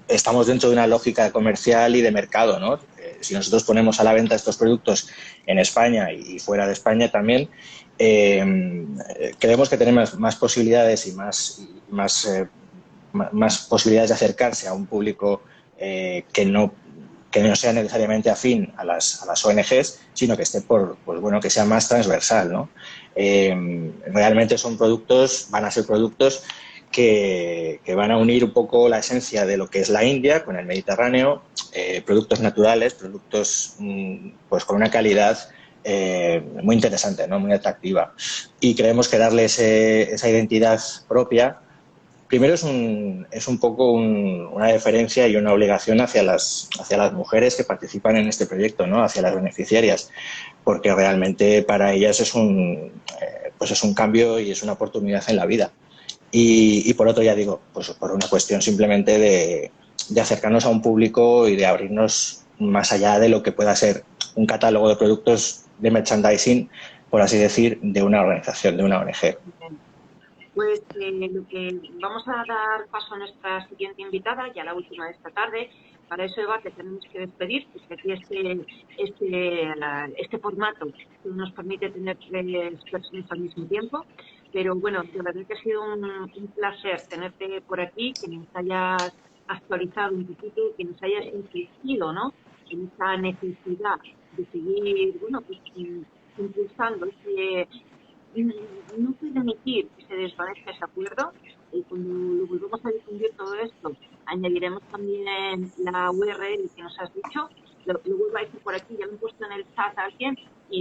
estamos dentro de una lógica comercial y de mercado, ¿no? Si nosotros ponemos a la venta estos productos en España y fuera de España también, creemos que tenemos más posibilidades y más posibilidades de acercarse a un público que no sea necesariamente afín a las ONGs, sino que esté pues bueno, que sea más transversal, ¿no? Realmente van a ser productos que van a unir un poco la esencia de lo que es la India con el Mediterráneo, productos naturales, productos pues con una calidad muy interesante, ¿no? Muy atractiva. Y creemos que darle esa identidad propia, primero es un poco una deferencia y una obligación hacia las mujeres que participan en este proyecto, ¿no? Hacia las beneficiarias, porque realmente para ellas es un cambio y es una oportunidad en la vida. Y por otro, ya digo, pues por una cuestión simplemente de acercarnos a un público y de abrirnos más allá de lo que pueda ser un catálogo de productos de merchandising, por así decir, de una organización, de una ONG. Pues lo que vamos a dar paso a nuestra siguiente invitada, ya la última de esta tarde. Para eso, Eva, te tenemos que despedir, porque aquí este formato nos permite tener 3 personas al mismo tiempo. Pero bueno, de verdad que ha sido un placer tenerte por aquí, que nos hayas actualizado un poquito, que nos hayas insistido, ¿no?, en esa necesidad de seguir, bueno, pues impulsando no permitir que se desvanezca ese acuerdo. Y cuando lo volvemos a difundir todo esto, añadiremos también la URL que nos has dicho. Lo vuelvo a decir por aquí, ya lo he puesto en el chat a alguien,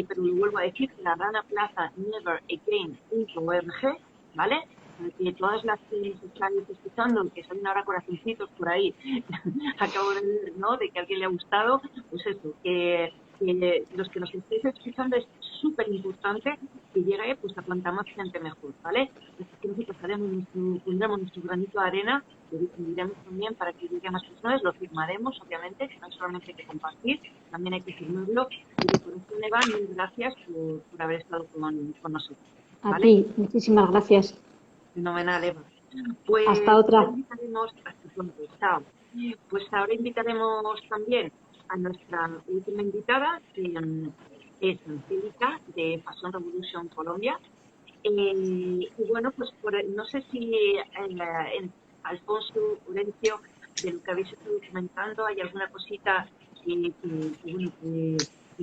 pero lo vuelvo a decir, la Rana Plaza neveragain.org, ¿vale? Que todas las que nos estáis escuchando, que salen ahora corazoncitos por ahí, acabo de ver, ¿no?, de que a alguien le ha gustado, pues eso, que los que nos estéis escuchando es súper importante que llegue pues a cuanta más gente mejor, ¿vale? Así que nosotros pondremos nuestro granito de arena, lo difundiremos también para que llegue a más personas, lo firmaremos, obviamente, que no solamente hay que compartir, también hay que firmarlo. Y de corazón, Eva, mil gracias por haber estado con nosotros, ¿vale? A ti, muchísimas gracias. Fenomenal, Eva. Pues, hasta otra. Hasta pronto, chao. Pues ahora invitaremos también a nuestra última invitada, que es Angélica, de Fashion Revolution Colombia. Y bueno, pues no sé si Alfonso, Orencio, de lo que habéis estado comentando, hay alguna cosita que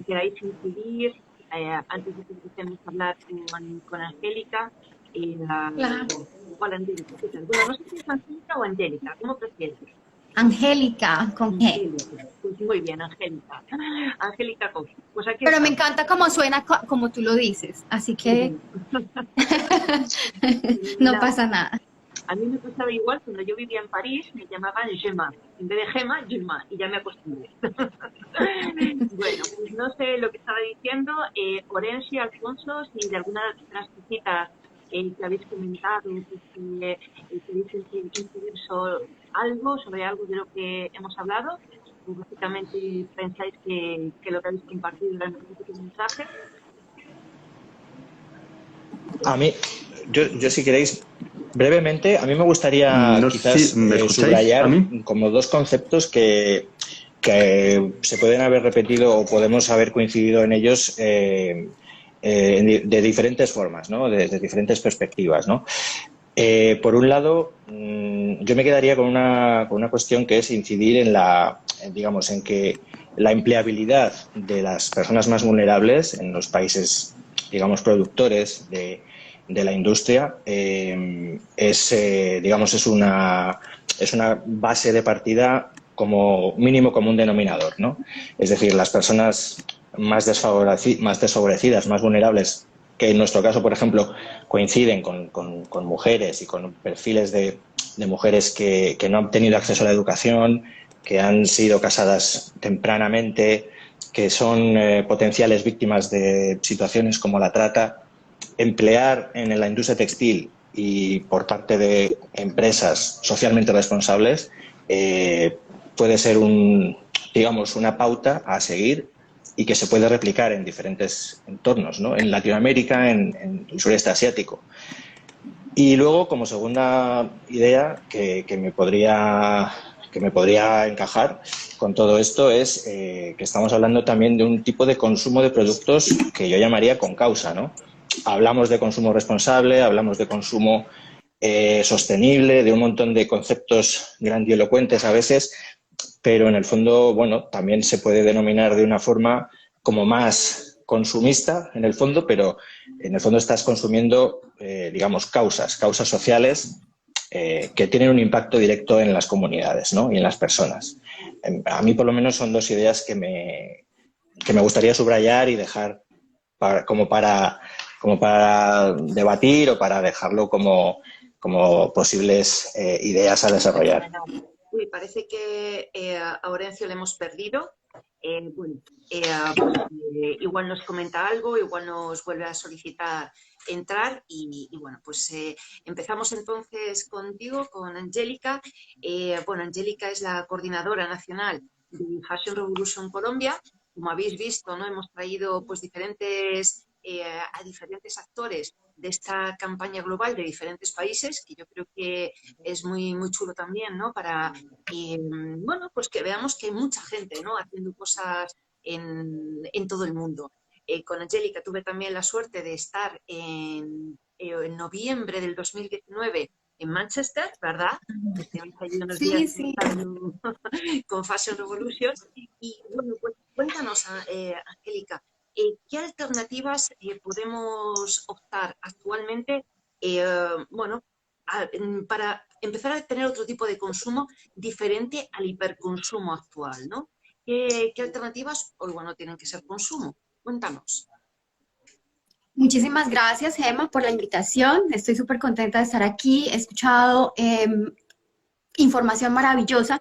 queráis incidir antes de que empecemos a hablar con Angélica. Claro. Hola, Angélica, ¿qué tal? Bueno, no sé si es Angélica o Angélica, ¿cómo prefieres? Angélica, con G. Pues muy bien, Angélica. Angélica Cox. Pues aquí Pero está. me encanta cómo suena, como tú lo dices, así que no pasa nada. A mí me pasaba igual cuando yo vivía en París, me llamaban Gemma. En vez de Gemma, Gemma, y ya me acostumbré. Bueno, pues no sé lo que estaba diciendo. Orencio, Alfonso, si de algunas otras cositas que habéis comentado, pues, queréis incidir sobre algo de lo que hemos hablado, pues básicamente pensáis que lo que habéis compartido era un mensaje. A mí, yo si queréis, brevemente, a mí me gustaría subrayar como 2 conceptos que se pueden haber repetido o podemos haber coincidido en ellos de diferentes formas, ¿no? De diferentes perspectivas, ¿no? Por un lado, yo me quedaría con una cuestión que es incidir en que la empleabilidad de las personas más vulnerables en los países, digamos, productores de la industria es una base de partida como mínimo común denominador, ¿no? Es decir, las personas más desfavorecidas, más vulnerables que en nuestro caso, por ejemplo, coinciden con mujeres y con perfiles de mujeres que no han tenido acceso a la educación, que han sido casadas tempranamente, que son potenciales víctimas de situaciones como la trata, emplear en la industria textil y por parte de empresas socialmente responsables puede ser una pauta a seguir y que se puede replicar en diferentes entornos, ¿no? En Latinoamérica, en el sureste asiático. Y luego, como segunda idea que me podría encajar con todo esto es que estamos hablando también de un tipo de consumo de productos que yo llamaría con causa, ¿no? Hablamos de consumo responsable, hablamos de consumo sostenible, de un montón de conceptos grandilocuentes a veces, pero en el fondo, bueno, también se puede denominar de una forma como más consumista, en el fondo, pero en el fondo estás consumiendo, digamos, causas sociales que tienen un impacto directo en las comunidades, ¿no? Y en las personas. A mí, por lo menos, son dos ideas que me gustaría subrayar y dejar como para debatir o para dejarlo como posibles ideas a desarrollar. Uy, parece que a Orencio le hemos perdido. Igual nos comenta algo, igual nos vuelve a solicitar entrar y bueno, pues empezamos entonces contigo, con Angélica. Angélica es la coordinadora nacional de Fashion Revolution Colombia. Como habéis visto, ¿no? Hemos traído pues a diferentes actores de esta campaña global de diferentes países, que yo creo que es muy, muy chulo también, ¿no? Para, pues que veamos que hay mucha gente, ¿no? Haciendo cosas en todo el mundo. Con Angélica tuve también la suerte de estar en noviembre del 2019 en Manchester, ¿verdad? Estuvimos allí unos días Sí. con Fashion Revolution. Y bueno, pues cuéntanos, Angélica, ¿qué alternativas podemos optar actualmente para empezar a tener otro tipo de consumo diferente al hiperconsumo actual, ¿no? ¿Qué alternativas, no tienen que ser consumo? Cuéntanos. Muchísimas gracias, Gemma, por la invitación. Estoy súper contenta de estar aquí. He escuchado información maravillosa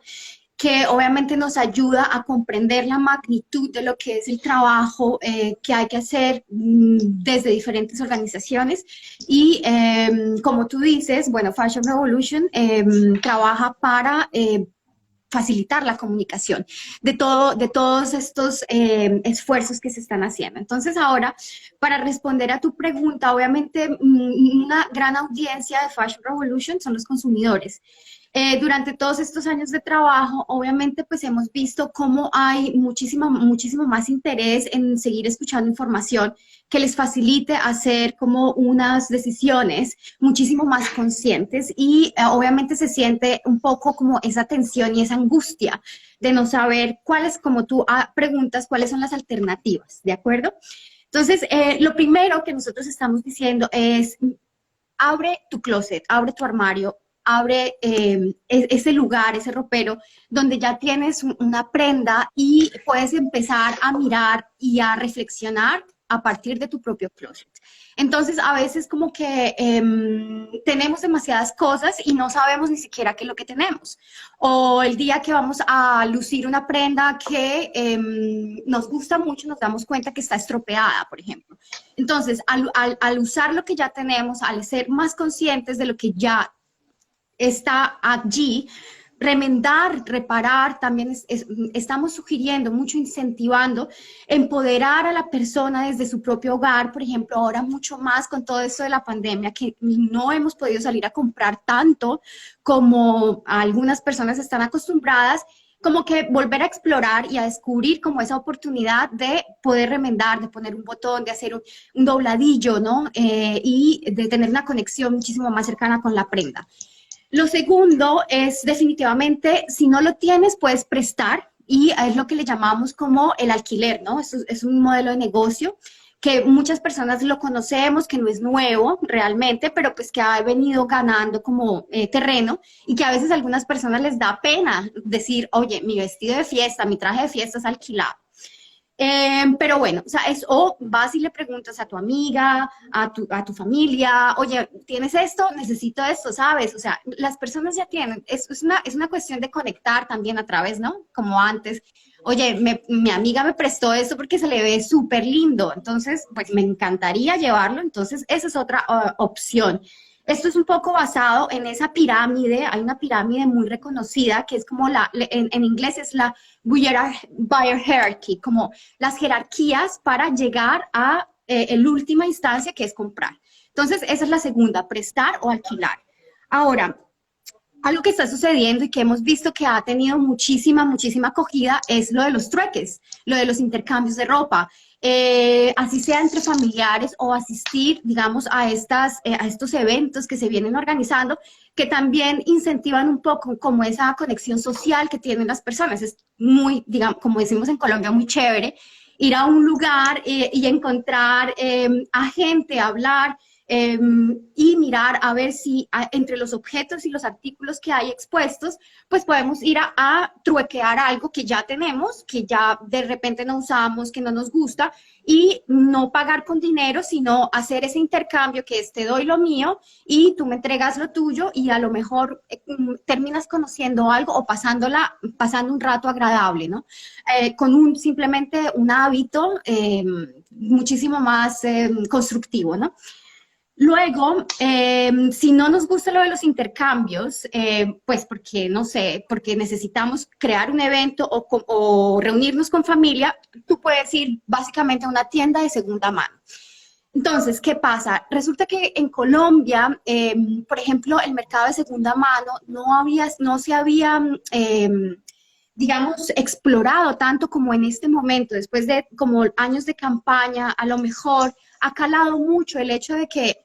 que obviamente nos ayuda a comprender la magnitud de lo que es el trabajo que hay que hacer desde diferentes organizaciones. Y como tú dices, bueno, Fashion Revolution trabaja para facilitar la comunicación de todos estos esfuerzos que se están haciendo. Entonces ahora, para responder a tu pregunta, obviamente una gran audiencia de Fashion Revolution son los consumidores. Durante todos estos años de trabajo, obviamente, pues hemos visto cómo hay muchísimo más interés en seguir escuchando información que les facilite hacer como unas decisiones muchísimo más conscientes y obviamente se siente un poco como esa tensión y esa angustia de no saber cuáles, como tú preguntas, cuáles son las alternativas, ¿de acuerdo? Entonces, lo primero que nosotros estamos diciendo es, abre tu closet, abre tu armario, abre ese lugar, ese ropero, donde ya tienes una prenda y puedes empezar a mirar y a reflexionar a partir de tu propio closet. Entonces, a veces como que tenemos demasiadas cosas y no sabemos ni siquiera qué es lo que tenemos. O el día que vamos a lucir una prenda que nos gusta mucho, nos damos cuenta que está estropeada, por ejemplo. Entonces, al usar lo que ya tenemos, al ser más conscientes de lo que ya está allí, remendar, reparar, también estamos sugiriendo, mucho incentivando, empoderar a la persona desde su propio hogar, por ejemplo, ahora mucho más con todo esto de la pandemia, que no hemos podido salir a comprar tanto como algunas personas están acostumbradas, como que volver a explorar y a descubrir como esa oportunidad de poder remendar, de poner un botón, de hacer un dobladillo, ¿no? Y de tener una conexión muchísimo más cercana con la prenda. Lo segundo es definitivamente, si no lo tienes, puedes prestar y es lo que le llamamos como el alquiler, ¿no? Es un modelo de negocio que muchas personas lo conocemos, que no es nuevo realmente, pero pues que ha venido ganando como terreno y que a veces a algunas personas les da pena decir, oye, mi vestido de fiesta, mi traje de fiesta es alquilado. Pero bueno, o sea, o vas y le preguntas a tu amiga, a tu familia, oye, ¿tienes esto? Necesito esto, ¿sabes? O sea, las personas ya tienen, es una cuestión de conectar también a través, ¿no? Como antes, oye, mi amiga me prestó esto porque se le ve súper lindo, entonces, pues me encantaría llevarlo, entonces esa es otra opción. Esto es un poco basado en esa pirámide, hay una pirámide muy reconocida que es como en inglés es la buyer hierarchy, como las jerarquías para llegar a la última instancia que es comprar. Entonces, esa es la segunda, prestar o alquilar. Ahora, algo que está sucediendo y que hemos visto que ha tenido muchísima acogida es lo de los trueques, lo de los intercambios de ropa. Así sea entre familiares o asistir, digamos, a estos eventos que se vienen organizando, que también incentivan un poco como esa conexión social que tienen las personas. Es muy, digamos, como decimos en Colombia, muy chévere ir a un lugar y encontrar a gente, hablar, y mirar a ver si entre los objetos y los artículos que hay expuestos, pues podemos ir a truequear algo que ya tenemos, que ya de repente no usamos, que no nos gusta, y no pagar con dinero, sino hacer ese intercambio que te doy lo mío y tú me entregas lo tuyo y a lo mejor terminas conociendo algo o pasando un rato agradable, ¿no? Con simplemente un hábito muchísimo más constructivo, ¿no? Luego, si no nos gusta lo de los intercambios, pues porque, no sé, porque necesitamos crear un evento o reunirnos con familia, tú puedes ir básicamente a una tienda de segunda mano. Entonces, ¿qué pasa? Resulta que en Colombia, por ejemplo, el mercado de segunda mano no se había digamos, explorado tanto como en este momento, después de como años de campaña, a lo mejor ha calado mucho el hecho de que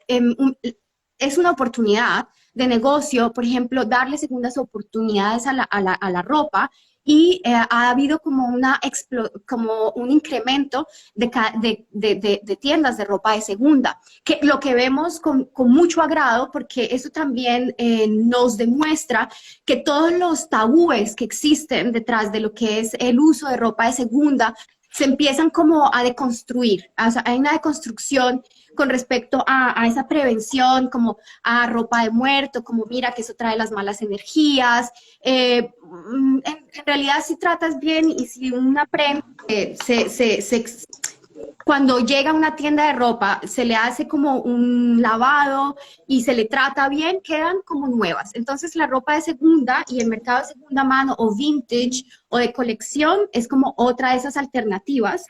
es una oportunidad de negocio, por ejemplo, darle segundas oportunidades a la ropa, y ha habido como un incremento de tiendas de ropa de segunda, que lo que vemos con mucho agrado, porque eso también nos demuestra que todos los tabúes que existen detrás de lo que es el uso de ropa de segunda se empiezan como a deconstruir. O sea, hay una deconstrucción con respecto a esa prevención, como a ropa de muerto, como mira que eso trae las malas energías. En realidad, si tratas bien y si una prenda cuando llega a una tienda de ropa, se le hace como un lavado y se le trata bien, quedan como nuevas. Entonces, la ropa de segunda y el mercado de segunda mano o vintage o de colección es como otra de esas alternativas.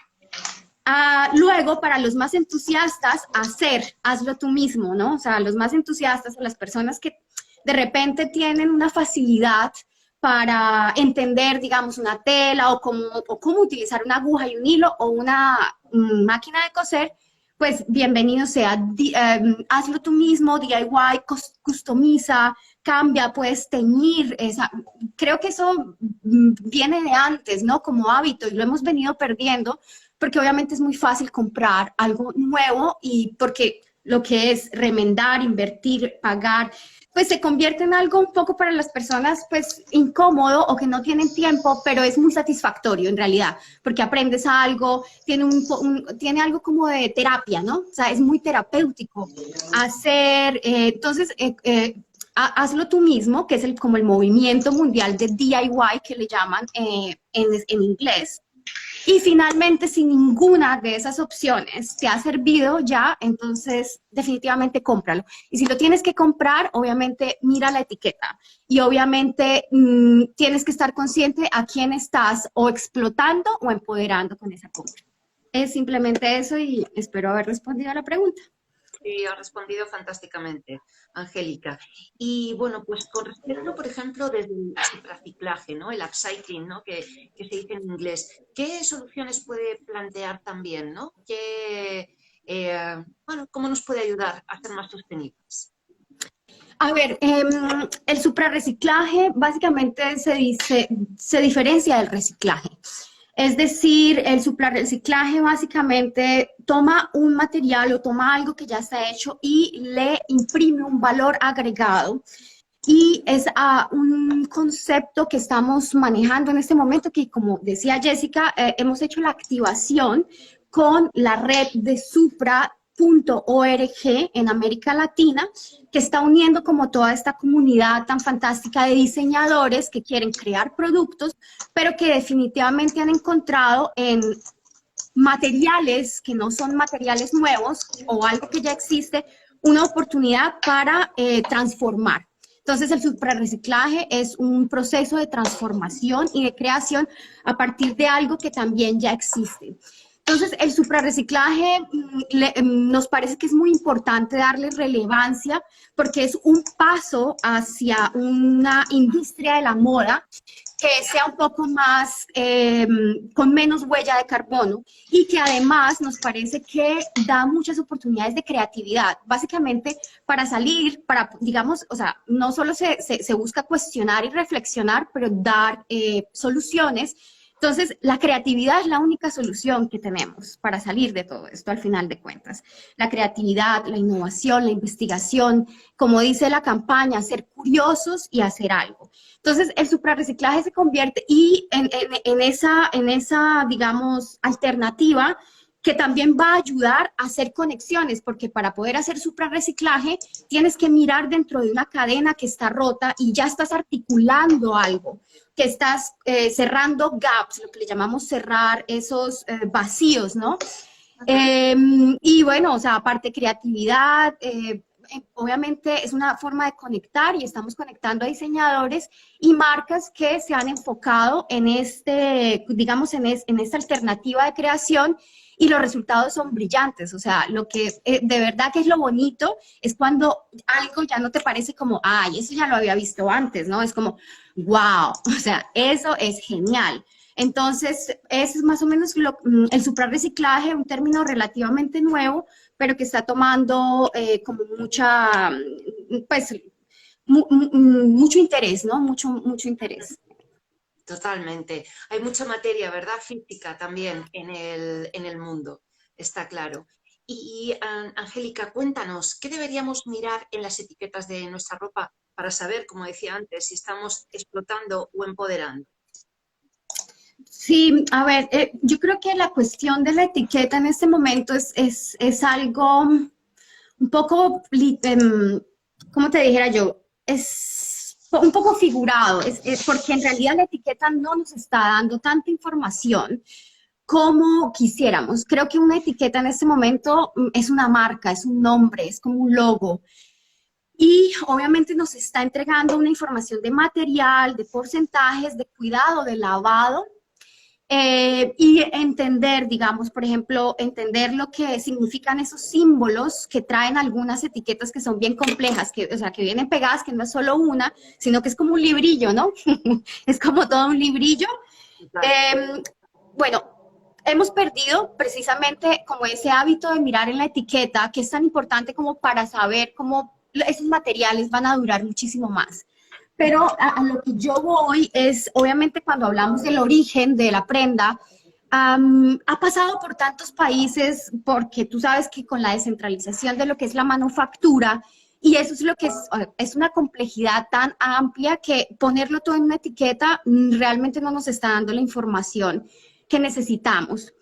Luego, para los más entusiastas, hazlo tú mismo, ¿no? O sea, los más entusiastas o las personas que de repente tienen una facilidad para entender, digamos, una tela o cómo utilizar una aguja y un hilo o una máquina de coser, pues bienvenido sea. Hazlo tú mismo, DIY, customiza, cambia, puedes teñir. Creo que eso viene de antes, ¿no? Como hábito, y lo hemos venido perdiendo porque obviamente es muy fácil comprar algo nuevo y porque lo que es remendar, invertir, pagar, pues se convierte en algo un poco para las personas pues incómodo o que no tienen tiempo, pero es muy satisfactorio en realidad, porque aprendes algo, tiene algo como de terapia, ¿no? O sea, es muy terapéutico entonces, hazlo tú mismo, que es como el movimiento mundial de DIY que le llaman en inglés. Y finalmente, si ninguna de esas opciones te ha servido ya, entonces definitivamente cómpralo. Y si lo tienes que comprar, obviamente mira la etiqueta. Y obviamente tienes que estar consciente a quién estás o explotando o empoderando con esa compra. Es simplemente eso y espero haber respondido a la pregunta. Sí, ha respondido fantásticamente, Angélica. Y bueno, pues con respecto, por ejemplo, desde el reciclaje, ¿no? El upcycling, ¿no? Que se dice en inglés, ¿qué soluciones puede plantear también, ¿no? ¿Cómo nos puede ayudar a ser más sostenibles? A ver, el suprarreciclaje básicamente se diferencia del reciclaje. Es decir, el suprarreciclaje básicamente toma un material o toma algo que ya está hecho y le imprime un valor agregado. y es un concepto que estamos manejando en este momento, que como decía Jessica, hemos hecho la activación con la red de Supra.org en América Latina, que está uniendo como toda esta comunidad tan fantástica de diseñadores que quieren crear productos, pero que definitivamente han encontrado en materiales que no son materiales nuevos o algo que ya existe, una oportunidad para transformar. Entonces, el suprarreciclaje es un proceso de transformación y de creación a partir de algo que también ya existe. Entonces, el suprarreciclaje nos parece que es muy importante darle relevancia porque es un paso hacia una industria de la moda que sea un poco más, con menos huella de carbono y que además nos parece que da muchas oportunidades de creatividad. Básicamente, para salir, digamos, o sea, no solo se busca cuestionar y reflexionar, pero dar soluciones. Entonces, la creatividad es la única solución que tenemos para salir de todo esto, al final de cuentas. La creatividad, la innovación, la investigación, como dice la campaña, ser curiosos y hacer algo. Entonces, el suprarreciclaje se convierte en esa, digamos, alternativa que también va a ayudar a hacer conexiones, porque para poder hacer suprarreciclaje tienes que mirar dentro de una cadena que está rota y ya estás articulando algo, que estás cerrando gaps, lo que le llamamos cerrar esos vacíos, ¿no? Y bueno, o sea, aparte creatividad, obviamente es una forma de conectar y estamos conectando a diseñadores y marcas que se han enfocado en digamos, en esta alternativa de creación y los resultados son brillantes. O sea, lo que de verdad que es lo bonito es cuando algo ya no te parece como, ay, eso ya lo había visto antes, ¿no? Es como, wow, o sea, eso es genial. Entonces, ese es más o menos el suprarreciclaje, un término relativamente nuevo, pero que está tomando como pues, mucho interés, ¿no? Mucho interés. Totalmente. Hay mucha materia, ¿verdad? Física también en el mundo, está claro. Y Angélica, cuéntanos, ¿qué deberíamos mirar en las etiquetas de nuestra ropa para saber, como decía antes, si estamos explotando o empoderando? Sí, a ver, yo creo que la cuestión de la etiqueta en este momento es algo un poco, ¿cómo te dijera yo? Es un poco figurado, porque en realidad la etiqueta no nos está dando tanta información como quisiéramos. Creo que una etiqueta en este momento es una marca, es un nombre, es como un logo. Y obviamente nos está entregando una información de material, de porcentajes, de cuidado, de lavado. Y entender, digamos, por ejemplo, entender lo que significan esos símbolos que traen algunas etiquetas que son bien complejas, o sea, que vienen pegadas, que no es solo una, sino que es como un librillo, ¿no? Es como todo un librillo. Bueno, hemos perdido precisamente como ese hábito de mirar en la etiqueta, que es tan importante como para saber cómo esos materiales van a durar muchísimo más. Pero a lo que yo voy es, obviamente, cuando hablamos del origen de la prenda, ha pasado por tantos países, porque tú sabes que con la descentralización de lo que es la manufactura, y eso es lo que es una complejidad tan amplia que ponerlo todo en una etiqueta realmente no nos está dando la información que necesitamos.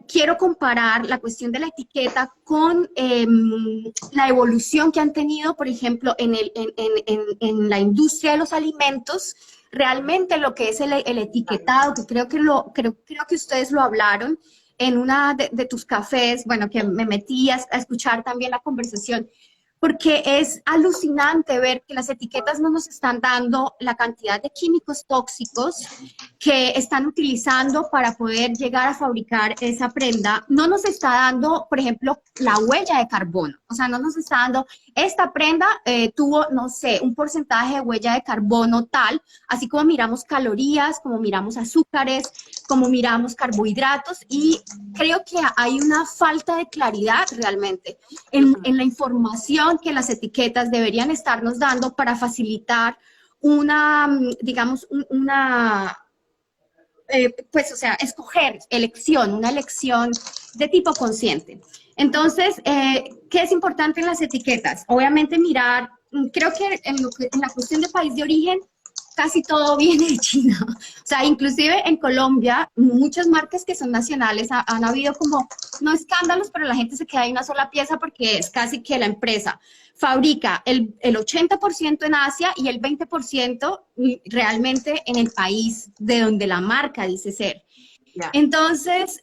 Quiero comparar la cuestión de la etiqueta con la evolución que han tenido, por ejemplo, en la industria de los alimentos. Realmente lo que es el etiquetado, que creo que ustedes lo hablaron en una de tus cafés, bueno, que me metí a escuchar también la conversación, porque es alucinante ver que las etiquetas no nos están dando la cantidad de químicos tóxicos que están utilizando para poder llegar a fabricar esa prenda. No nos está dando, por ejemplo, la huella de carbono. O sea, no nos está dando, esta prenda tuvo, no sé, un porcentaje de huella de carbono tal, así como miramos calorías, como miramos azúcares, como miramos carbohidratos, y creo que hay una falta de claridad realmente en la información que las etiquetas deberían estarnos dando para facilitar una, digamos, pues, o sea, escoger una elección de tipo consciente. Entonces, ¿qué es importante en las etiquetas? Obviamente mirar creo que en la cuestión de país de origen, casi todo viene de China. O sea, inclusive en Colombia, muchas marcas que son nacionales han habido como, no escándalos, pero la gente se queda en una sola pieza porque es casi que la empresa fabrica el 80% en Asia y el 20% realmente en el país de donde la marca dice ser. Ya. Entonces,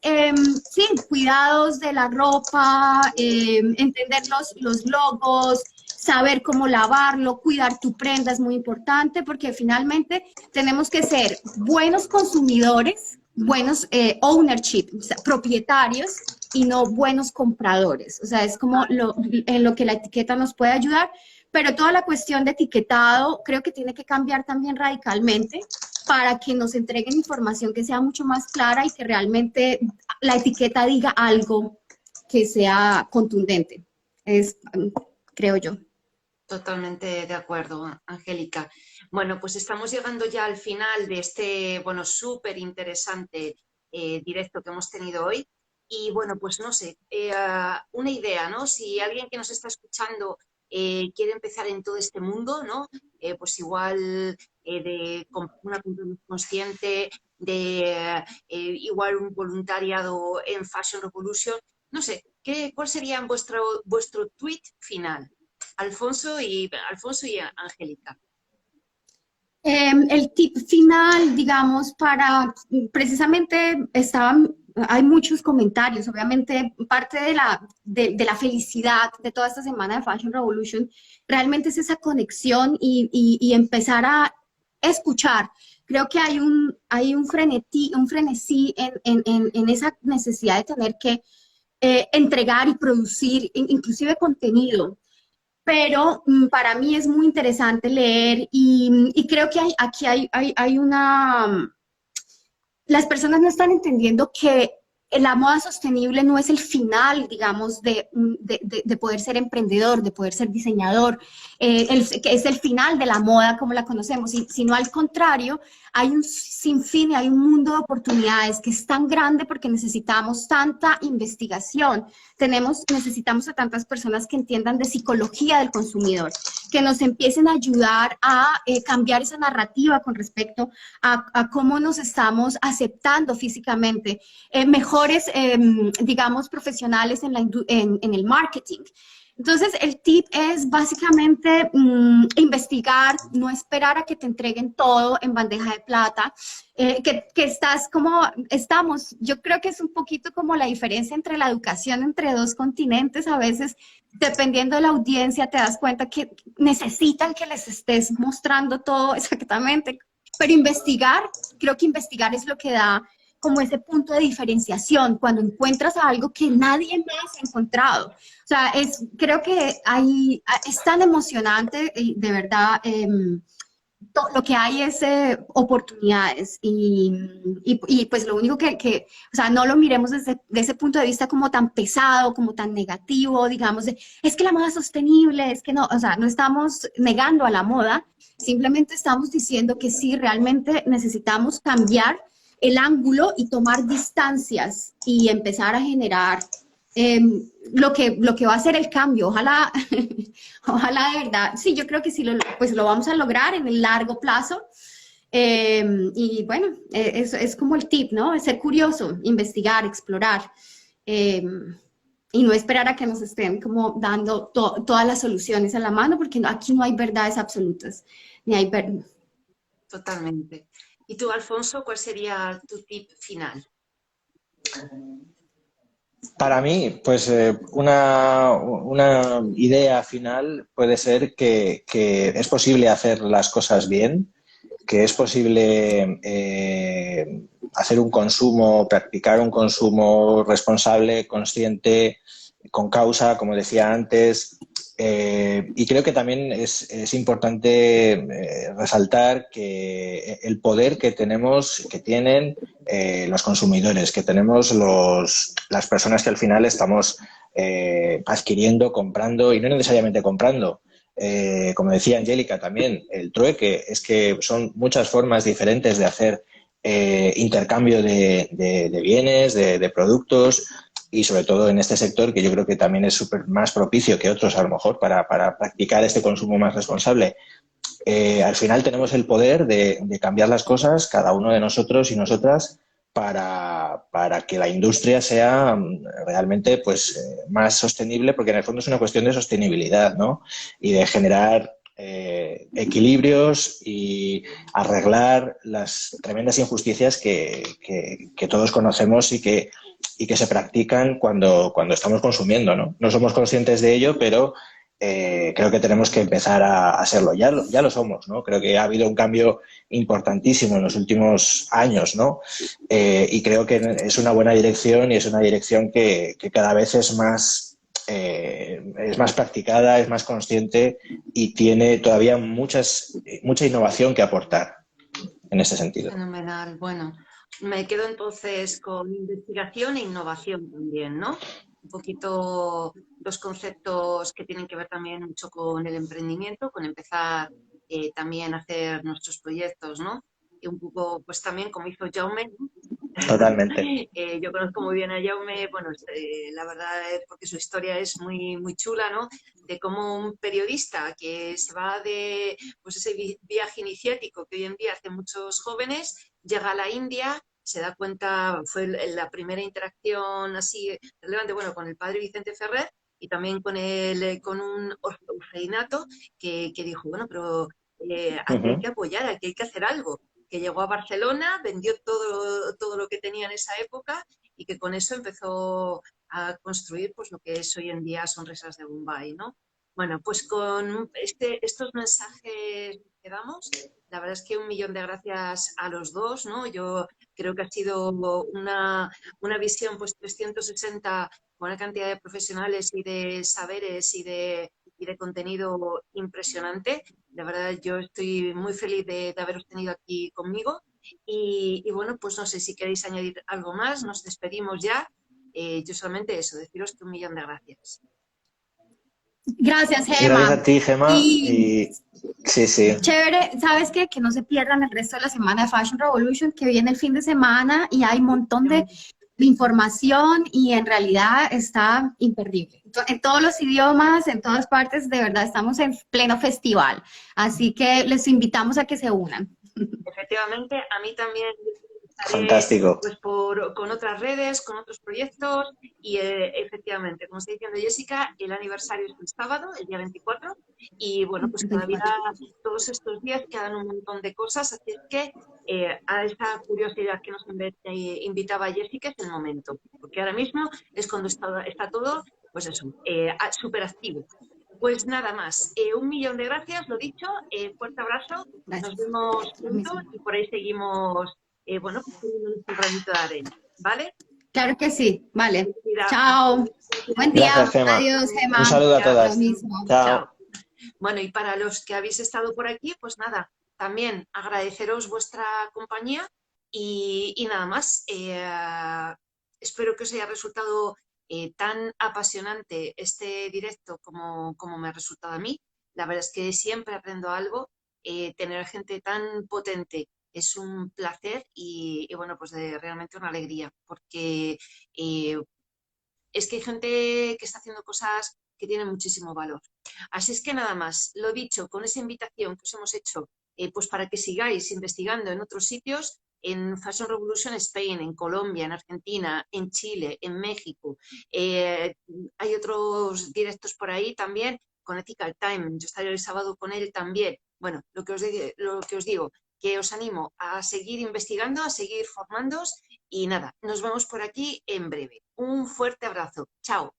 sí, cuidados de la ropa, entender los logos, saber cómo lavarlo, cuidar tu prenda es muy importante porque finalmente tenemos que ser buenos consumidores, buenos ownership, o sea, propietarios y no buenos compradores. O sea, es como en lo que la etiqueta nos puede ayudar, pero toda la cuestión de etiquetado creo que tiene que cambiar también radicalmente para que nos entreguen información que sea mucho más clara y que realmente la etiqueta diga algo que sea contundente. Creo yo. Totalmente de acuerdo, Angélica. Bueno, pues estamos llegando ya al final de este, bueno, súper interesante directo que hemos tenido hoy. Y bueno, pues no sé, una idea, ¿no? Si alguien que nos está escuchando quiere empezar en todo este mundo, ¿no? Pues igual de una compra más consciente, de igual un voluntariado en Fashion Revolution, no sé, ¿cuál sería vuestro tweet final? Alfonso y Angélica. El tip final, digamos, precisamente hay muchos comentarios, obviamente parte de la felicidad de toda esta semana de Fashion Revolution realmente es esa conexión y empezar a escuchar. Creo que hay un frenesí en esa necesidad de tener que entregar y producir inclusive contenido. Pero para mí es muy interesante leer y creo que aquí hay una... Las personas no están entendiendo que la moda sostenible no es el final, digamos, de poder ser emprendedor, de poder ser diseñador, que es el final de la moda como la conocemos, sino al contrario, hay un sinfín, hay un mundo de oportunidades que es tan grande porque necesitamos tanta investigación, necesitamos a tantas personas que entiendan de psicología del consumidor, que nos empiecen a ayudar a cambiar esa narrativa con respecto a cómo nos estamos aceptando físicamente, mejores, digamos, profesionales en el marketing. Entonces, el tip es básicamente investigar, no esperar a que te entreguen todo en bandeja de plata, yo creo que es un poquito como la diferencia entre la educación entre dos continentes. A veces, dependiendo de la audiencia, te das cuenta que necesitan que les estés mostrando todo exactamente. Pero creo que investigar es lo que da como ese punto de diferenciación, cuando encuentras algo que nadie más ha encontrado. O sea, creo que es tan emocionante, de verdad, lo que hay es oportunidades y pues lo único o sea, no lo miremos desde ese punto de vista como tan pesado, como tan negativo, digamos, es que la moda es sostenible, es que no, o sea, no estamos negando a la moda, simplemente estamos diciendo que sí, realmente necesitamos cambiar el ángulo y tomar distancias y empezar a generar lo que va a ser el cambio. Ojalá, ojalá de verdad. Sí, yo creo que sí pues lo vamos a lograr en el largo plazo. Y bueno, es como el tip, ¿no? Es ser curioso, investigar, explorar. Y no esperar a que nos estén como dando todas las soluciones a la mano, porque aquí no hay verdades absolutas, ni hay Totalmente. ¿Y tú, Alfonso, cuál sería tu tip final? Para mí, pues una idea final puede ser que es posible hacer las cosas bien, que es posible hacer practicar un consumo responsable, consciente, con causa, como decía antes. Y creo que también es importante resaltar que el poder que tienen los consumidores, que tenemos las personas que al final estamos adquiriendo, comprando, y no necesariamente comprando. Como decía Angélica también, el trueque, es que son muchas formas diferentes de hacer intercambio de bienes, de productos. y sobre todo en este sector, que yo creo que también es súper más propicio que otros a lo mejor para practicar este consumo más responsable. Al final tenemos el poder de cambiar las cosas, cada uno de nosotros y nosotras, para que la industria sea realmente pues, más sostenible, porque en el fondo es una cuestión de sostenibilidad, ¿no? Y de generar equilibrios y arreglar las tremendas injusticias que todos conocemos y que se practican cuando estamos consumiendo, ¿no? No somos conscientes de ello, pero creo que tenemos que empezar a serlo. Ya lo somos, ¿no? Creo que ha habido un cambio importantísimo en los últimos años, ¿no? Y creo que es una buena dirección y es una dirección que cada vez es más practicada, es más consciente y tiene todavía mucha innovación que aportar en ese sentido. Fenomenal. Bueno, me quedo entonces con investigación e innovación también, ¿no? Un poquito los conceptos que tienen que ver también mucho con el emprendimiento, con empezar también a hacer nuestros proyectos, ¿no? Y un poco, pues también como hizo Jaume, ¿no? Totalmente. Yo conozco muy bien a Jaume, bueno, la verdad es porque su historia es muy, muy chula, ¿no? De cómo un periodista que se va de pues ese viaje iniciático que hoy en día hacen muchos jóvenes, llega a la India, se da cuenta, fue la primera interacción así relevante, bueno, con el padre Vicente Ferrer y también con un orfeinato que dijo, bueno, pero aquí hay que apoyar, aquí hay que hacer algo. Que llegó a Barcelona, vendió todo lo que tenía en esa época y que con eso empezó a construir pues lo que es hoy en día Sonrisas de Bombay, ¿no? Bueno, pues con estos mensajes que damos, la verdad es que 1.000.000 de gracias a los dos, ¿no? Yo creo que ha sido una visión pues 360 con una cantidad de profesionales y de saberes y de contenido impresionante. La verdad, yo estoy muy feliz de haberos tenido aquí conmigo. Y bueno, pues no sé si queréis añadir algo más. Nos despedimos ya. Yo solamente eso, deciros que 1.000.000 de gracias. Gracias, Gema. Gracias a ti, Gema. Y sí. Chévere, ¿sabes qué? Que no se pierdan el resto de la semana de Fashion Revolution, que viene el fin de semana y hay un montón de información y en realidad está imperdible. En todos los idiomas, en todas partes, de verdad, estamos en pleno festival. Así que les invitamos a que se unan. Efectivamente, a mí también fantástico. Pues con otras redes, con otros proyectos y efectivamente, como está diciendo Jessica, el aniversario es el sábado, el día 24 y bueno, pues todavía todos estos días quedan un montón de cosas, así que a esa curiosidad que nos invitaba Jessica es el momento, porque ahora mismo es cuando está todo, pues eso, súper activo. Pues nada más, 1.000.000 de gracias, lo dicho, fuerte abrazo, nos vemos pronto y por ahí seguimos, bueno, pues un granito de arena, ¿vale? Claro que sí, vale. Chao. Buen día. Gracias, Gema. Adiós, Gema. Un saludo a todas. Chao. Bueno, y para los que habéis estado por aquí, pues nada, también agradeceros vuestra compañía y nada más. Espero que os haya resultado tan apasionante este directo como me ha resultado a mí. La verdad es que siempre aprendo algo. Tener gente tan potente es un placer y bueno, pues realmente una alegría, porque es que hay gente que está haciendo cosas que tienen muchísimo valor. Así es que nada más, lo dicho, con esa invitación que os hemos hecho, pues para que sigáis investigando en otros sitios, en Fashion Revolution Spain, en Colombia, en Argentina, en Chile, en México. Hay otros directos por ahí también con Ethical Time. Yo estaré el sábado con él también. Bueno, lo que os digo, que os animo a seguir investigando, a seguir formándoos y nada, nos vemos por aquí en breve. Un fuerte abrazo. Chao.